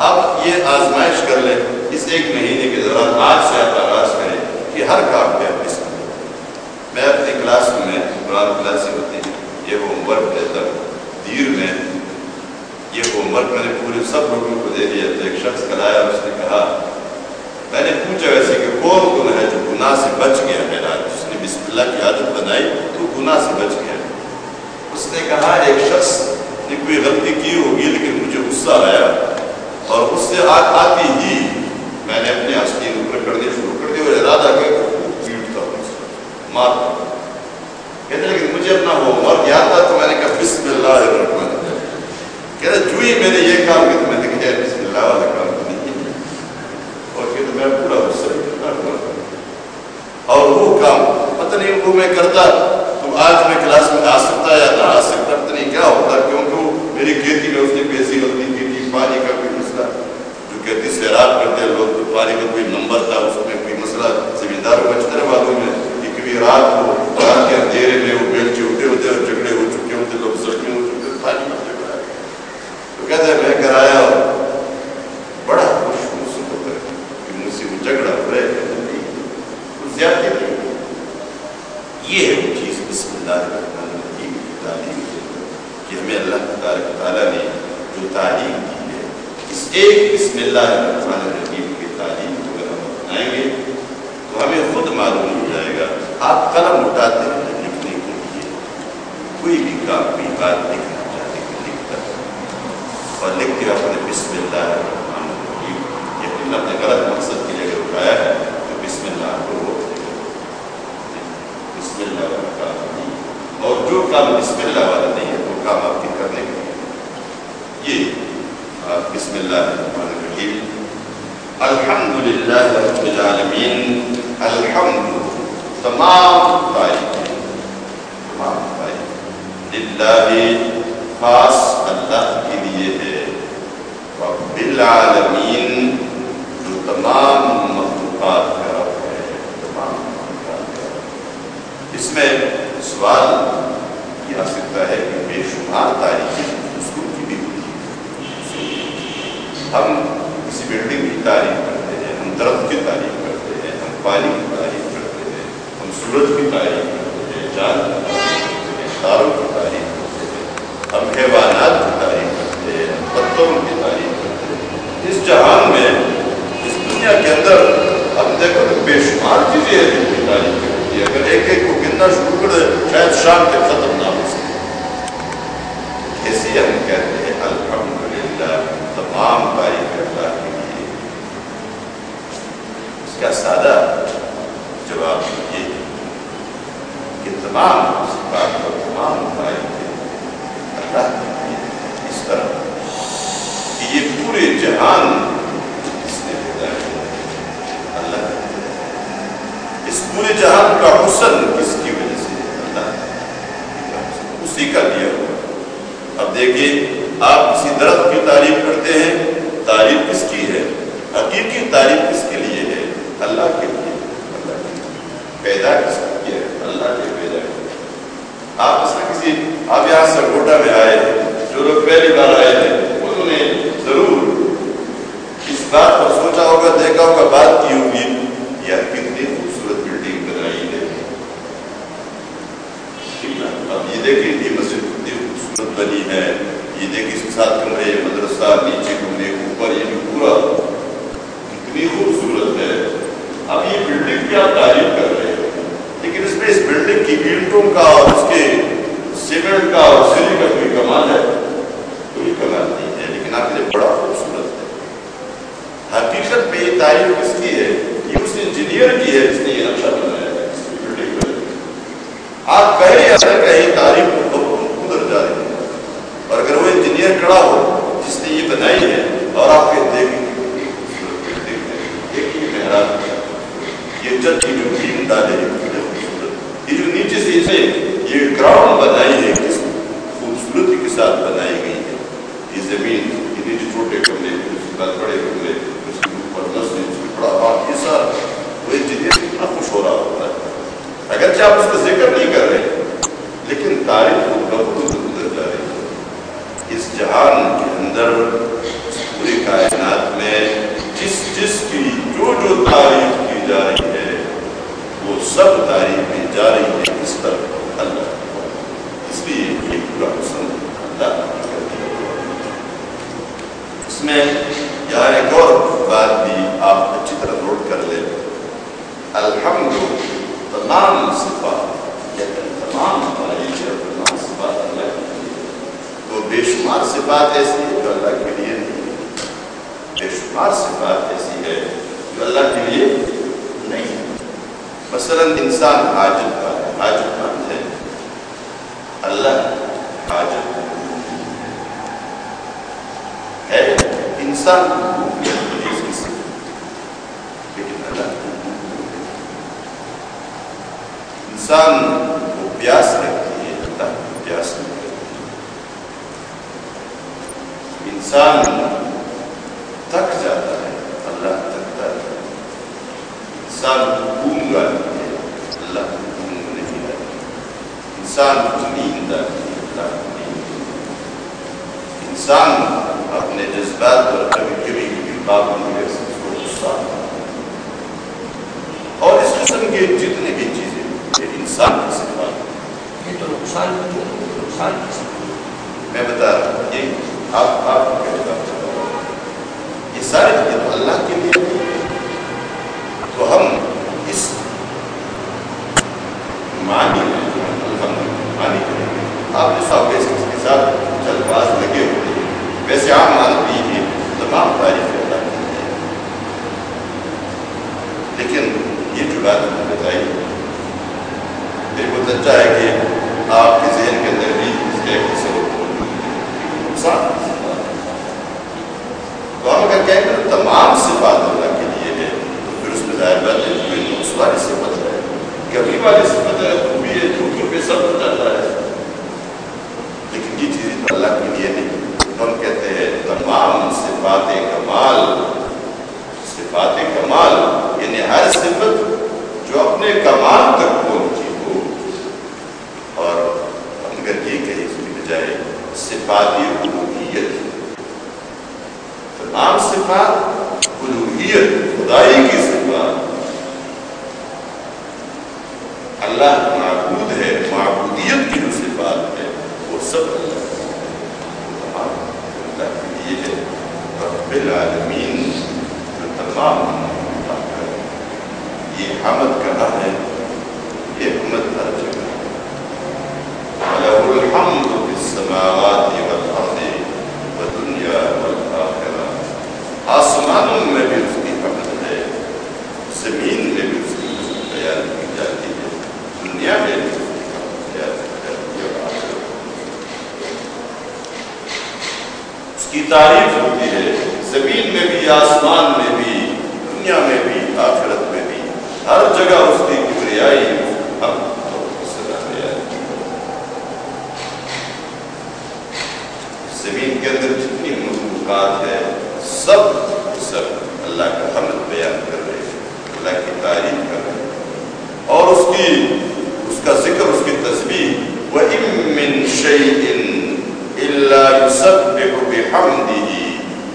آپ یہ آزمائش کر لیں اس ایک مہینے کے دوران، آج سے آپ آغاز کریں کہ ہر کام پہ آپ بسم اللہ۔ میں اپنی کلاس میں قرآن کلاسیں ہوتی ہیں، یہ ہوم ورک دیتا ہوں دیر میں، یہ ہوم ورک میں نے پورے سب لوگوں کو دے دیا تھا۔ ایک شخص کل آیا، اس نے کہا، میں نے پوچھا ویسے کہ کون کون ہے جو گناہ سے بچ گیا ہے، آج جس نے بسم اللہ کی عادت بنائی تو گناہ سے بچ گیا۔ اس نے کہا ایک شخص نے کوئی غلطی کی ہوگی لیکن مجھے غصہ آیا اور اس سے آتی ہی میں نے اپنے آستین اوپر کرنے شروع کر دی اور ارادہ کیا کہ پیٹتا ہوں، مارتا ہوں۔ کہتے لیکن مجھے اپنا ہوم ورک یاد تھا تو میں نے کہا بسم اللہ الرحمن الرحیم۔ کہتے جو ہی میں نے یہ کام کیا تو میں نے کہا بسم اللہ والا کام تو نہیں ہے، اور کہ تو میں پورا غصہ اور وہ کام پتہ نہیں وہ میں کرتا تو آج میں کلاس میں آ سکتا یا نہ آ سکتا، پتہ نہیں کیا ہوتا، کیونکہ وہ میری کھیتی میں اس نے پیسی غلطی کی تھی، پانی کا کوئی مسئلہ، جو کہتی سیراب کرتے ہیں لوگ تو پانی کا کوئی نمبر تھا، اس میں کوئی مسئلہ زمینداروں کو اچھی طرح معلوم ہے کہ کبھی رات کو رات کے اندھیرے میں وہ بیلچے اٹھے ہوتے اور جھگڑے ہو چکے ہوتے، لوگ زخمی ہو چکے ہوتے، پانی کا جھگڑا ہے، تو کہتے ہیں میں کرایا اور بڑا خوش محسوس ہوتا ہے کہ مجھ سے وہ جھگڑا ہو رہا ہے، زیادتی نہیں۔ یہ ہے وہ چیز بسم اللہ الرحمن الرحیم کی تعلیم کہ ہمیں اللہ تعالیٰ نے جو تعلیم کی ہے، اس ایک بسم اللہ الرحمن الرحیم کی تعلیم اگر ہم اپنائیں گے تو ہمیں خود معلوم ہو جائے گا. آپ قلم اٹھاتے ہیں لکھنے کے لیے، کوئی بھی کام کوئی بات لکھنا چاہتے ہیں لکھتا ہے اور لکھ کے اپنے بسم اللہ الرحمن الرحیم یقین اپنے غلط مقصد کے لیے اگر اٹھایا ہے تو بسم اللہ کو بسم اللہ والا کام نہیں، اور جو کام بسم اللہ والا نہیں ہے وہ کام آپ کے کرنے کے یہ بسم اللہ الرحمن الرحیم. الحمدللہ رب العالمین. الحمد تمام تعریفیں للہ خاص اللہ کے لیے ہے، رب العالمین جو تمام مخلوقات کا رب ہے، تمام مخلوقات کا رب. اس میں سوال یہ آ سکتا ہے کہ بے شمار تعریفیں اصول کی بھی ہوتی ہے. ہم کسی بلڈنگ کی تعریف کرتے ہیں، ہم درخت کی تعریف کرتے ہیں، ہم پانی کی تعریف کرتے ہیں، ہم سورج کی تعریف کرتے ہیں، چاند کی تعریف کرتے ہیں، تاروں کی تعریف کرتے ہیں، ہم حیوانات کی تعریف کرتے ہیں، ہم پتھروں کی تعریف کرتے ہیں. اس جہان میں اس دنیا کے اندر ہم دیکھو کہ بے شمار چیزیں ہیں جن کی تعریف کرتی ہے. اگر ایک ایک کو گننا شروع کر دے شاید شام کے ختم نہ ہو سکے. ایسے ہم کہتے ہیں الحمدللہ تمام تعریف اللہ کے لیے. اس کا سادہ جواب یہ ہے کہ تمام صفات اور تمام تعریفیں اللہ کے لیے اس طرح کہ یہ پورے جہان جس نے پیدا کیا اللہ نے. اس پورے جہان کا حسن کس کی وجہ سے اللہ اسی کا دیا ہوا. اب دیکھیے آپ کسی درخت کی تعریف کرتے ہیں، تعریف کس کی ہے؟ حقیقی تعریف کس کے لیے ہے؟ اللہ کے لیے. اللہ کے پیدا کس کی ہے؟ اللہ کے پیدا. آپ اس میں کسی آپ یہاں سرگوٹا میں آئے ہیں، جو لوگ پہلی بار آئے ہیں انہوں نے ضرور اس بات پر سوچا ہوگا، دیکھا ہوگا، بات کی ہوگی یار کتنی خوبصورت بلڈنگ بنائی ہے. اب یہ دیکھیں یہ مسجد کتنی خوبصورت بنی ہے، یہ دیکھیں اس کے ساتھ کمرے، مدرسہ، نیچے کمرے، اوپر یہ بھی پورا کتنی خوبصورت ہے. اب یہ بلڈنگ کی آپ تعریف کر رہے ہیں، لیکن اس میں اس بلڈنگ کی اینٹوں کا اور اس کے سیمنٹ کا اور سیری کا کوئی کمال ہے؟ کوئی کمال نہیں ہے، لیکن آپ کے لیے بڑا خوبصورت ہے. حقیقت میں یہ تعریف کس کی ہے؟ یہ اس انجینئر کی ہے جس نے یہ نقشہ بنایا ہے اس کی بلڈنگ کا. آپ کہیں یا نہ کہیں تعریف کو ادھر جا رہی ہے. اور اگر وہ انجینئر کھڑا ہو جس نے یہ بنائی ہے اور آپ کے دیکھیں ایک ہی محراب یہ چرچ کی جو بیم ڈالے یہ جو نیچے سے اسے یہ گراؤنڈ بنائی ہے کس خوبصورتی کے ساتھ بنائی گئی ہے. یہ زمین یہ نیچے چھوٹے کمرے اس کے بعد بڑے کمرے اس کے اوپر دس اس کے بڑا بات یہ سارا وہ انجینئر کتنا خوش ہو رہا ہوتا ہے. اگرچہ آپ اس کا ذکر نہیں کر رہے لیکن تاریخ گزر جا رہی ہے. اس جہان کے اندر اس پوری کائنات میں جس کی جو تعریف کی جا رہی ہے وہ سب تعریفیں جا رہی ہیں اس طرف اللہ. اس لیے یہ پورا حسن اللہ کی کرتی ہے. اس میں یہاں ایک اور بات بھی آپ اچھی طرح نوٹ کر لیں. الحمد تمام صفات یعنی تمام تعریفیں اور تمام صفات اللہ کی تو بے شمار صفات ایسی ہے جو اللہ کے لیے نہیں ہے. بے شمار صفات ایسی ہے جو اللہ کے لیے نہیں ہے. مثلا انسان حاجت کا ہے، حاجت مند ہے. اللہ حاجت ہے. انسان لیکن اللہ انسان کو پیاس لگتی ہے، اللہ کو پیاس نہیں. انسان تھک جاتا ہے، اللہ تھکتا ہے. انسان گونگ آتی ہے، اللہ گونگ نہیں آتی. انسان کو نیند آتی ہے، اللہ کو نیند. انسان اپنے جذبات اور کبھی کبھی پابندی سے اس کو غصہ اور اس قسم کے جتنے بھی چیزیں یہ انسان کی صفات. یہ تو نقصان میں بتا رہا ہوں یہ آپ کہتا ہوں تمام تعریف اللہ کی ہے. لیکن یہ جو بات ہم نے بتائی میرے کو سچا ہے کہ آپ کے ذہن کے اندر بھی اس ایک سے نقصان. تو ہم اگر کہیں کہ تمام صفات اللہ کے لیے ہے تو پھر اس میں ظاہر بات ہے کوئی نقص والی صفت ہے, کمی والی صفت ہے, خوبی ہے, جو پہ سب کچھ اللہ ہے. لیکن یہ چیزیں تو اللہ کے لیے نہیں. ہم کہتے ہیں تمام صفات کمال, صفات کمال یعنی ہر صفت جو اپنے کمال تک پہنچی ہو. اور اگر یہ کہیں اس کی بجائے صفات الوہیت, تمام صفات الوہیت خدائی کی صفات, اللہ معبود ہے, معبودیت کی جو صفات ہے وہ سب اللہ تمام اللہ کے لیے ہے. رب العالمین جو تمام یہ حمد کہا ہے, یہ حمد ہر جگہ. وَلَهُ الْحَمْدُ فِي السَّمَاوَاتِ وَالْأَرْضِ وَالدُّنْيَا وَالْآخِرَةِ. آسمانوں میں بھی اس کی حمد ہے, زمین میں بھی اس کی بیان کی جاتی ہے, دنیا میں بھی اس کی بیان کی جاتی ہے, اور آخرت اس کی تعریف ہوتی ہے. زمین میں بھی, آسمان میں بھی, دنیا میں بھی, آخرت میں بھی, ہر جگہ اس کی کبریائی ہم صدا بیان کی. زمین کے اندر جتنی مخلوقات ہے سب اللہ کا حمد بیان کر رہے ہیں, اللہ کی تعریف کر رہے ہیں, اور اس کا ذکر, اس کی تسبیح. وَإِن مِّن شَيْءٍ إِلَّا يُسَبِّحُ بِحَمْدِهِ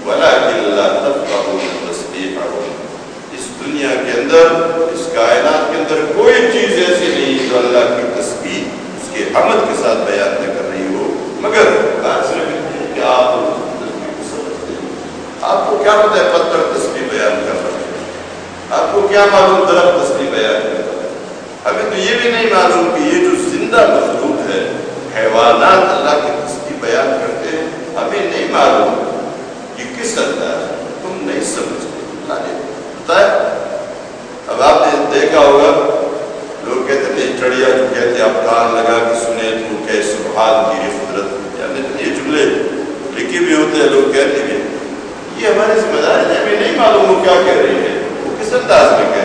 وَلَكِن لَّا تَفْقَهُونَ تَسْبِيحَهُ. اس دنیا کے اندر, اس کائنات کے اندر کوئی چیز ایسی نہیں جو اللہ کی تسبیح اس کے حمد کے ساتھ بیان نہ کر رہی ہو, مگر بات صرف کہ آپ تسبیح کو سمجھتے ہیں. آپ کو کیا پتہ ہے پتھر تسبیح بیان کر رہا ہے, آپ کو کیا معلوم درخت تسبیح بیان کر رہا ہے. ہمیں تو یہ بھی نہیں معلوم کہ یہ جو زندہ مخلوق ہے, حیوانات اللہ کی تسبیح بیان کرتے ہیں, ہمیں نہیں معلوم یہ کس اللہ ہے, تم نہیں سمجھتے, اللہ نے بتایا. اب آپ نے دیکھا ہوگا لوگ کہتے ہیں چڑیا جو کہتے ہیں آپ کان لگا کے سنیں تو کہ سبحان کی قدرت, یعنی یہ جملے لکھے بھی ہوتے ہیں, لوگ کہتے ہیں یہ ہمارے ذمہ دار ہے, ہمیں نہیں معلوم وہ کیا کہہ رہی ہے, وہ کس انداز میں کہہ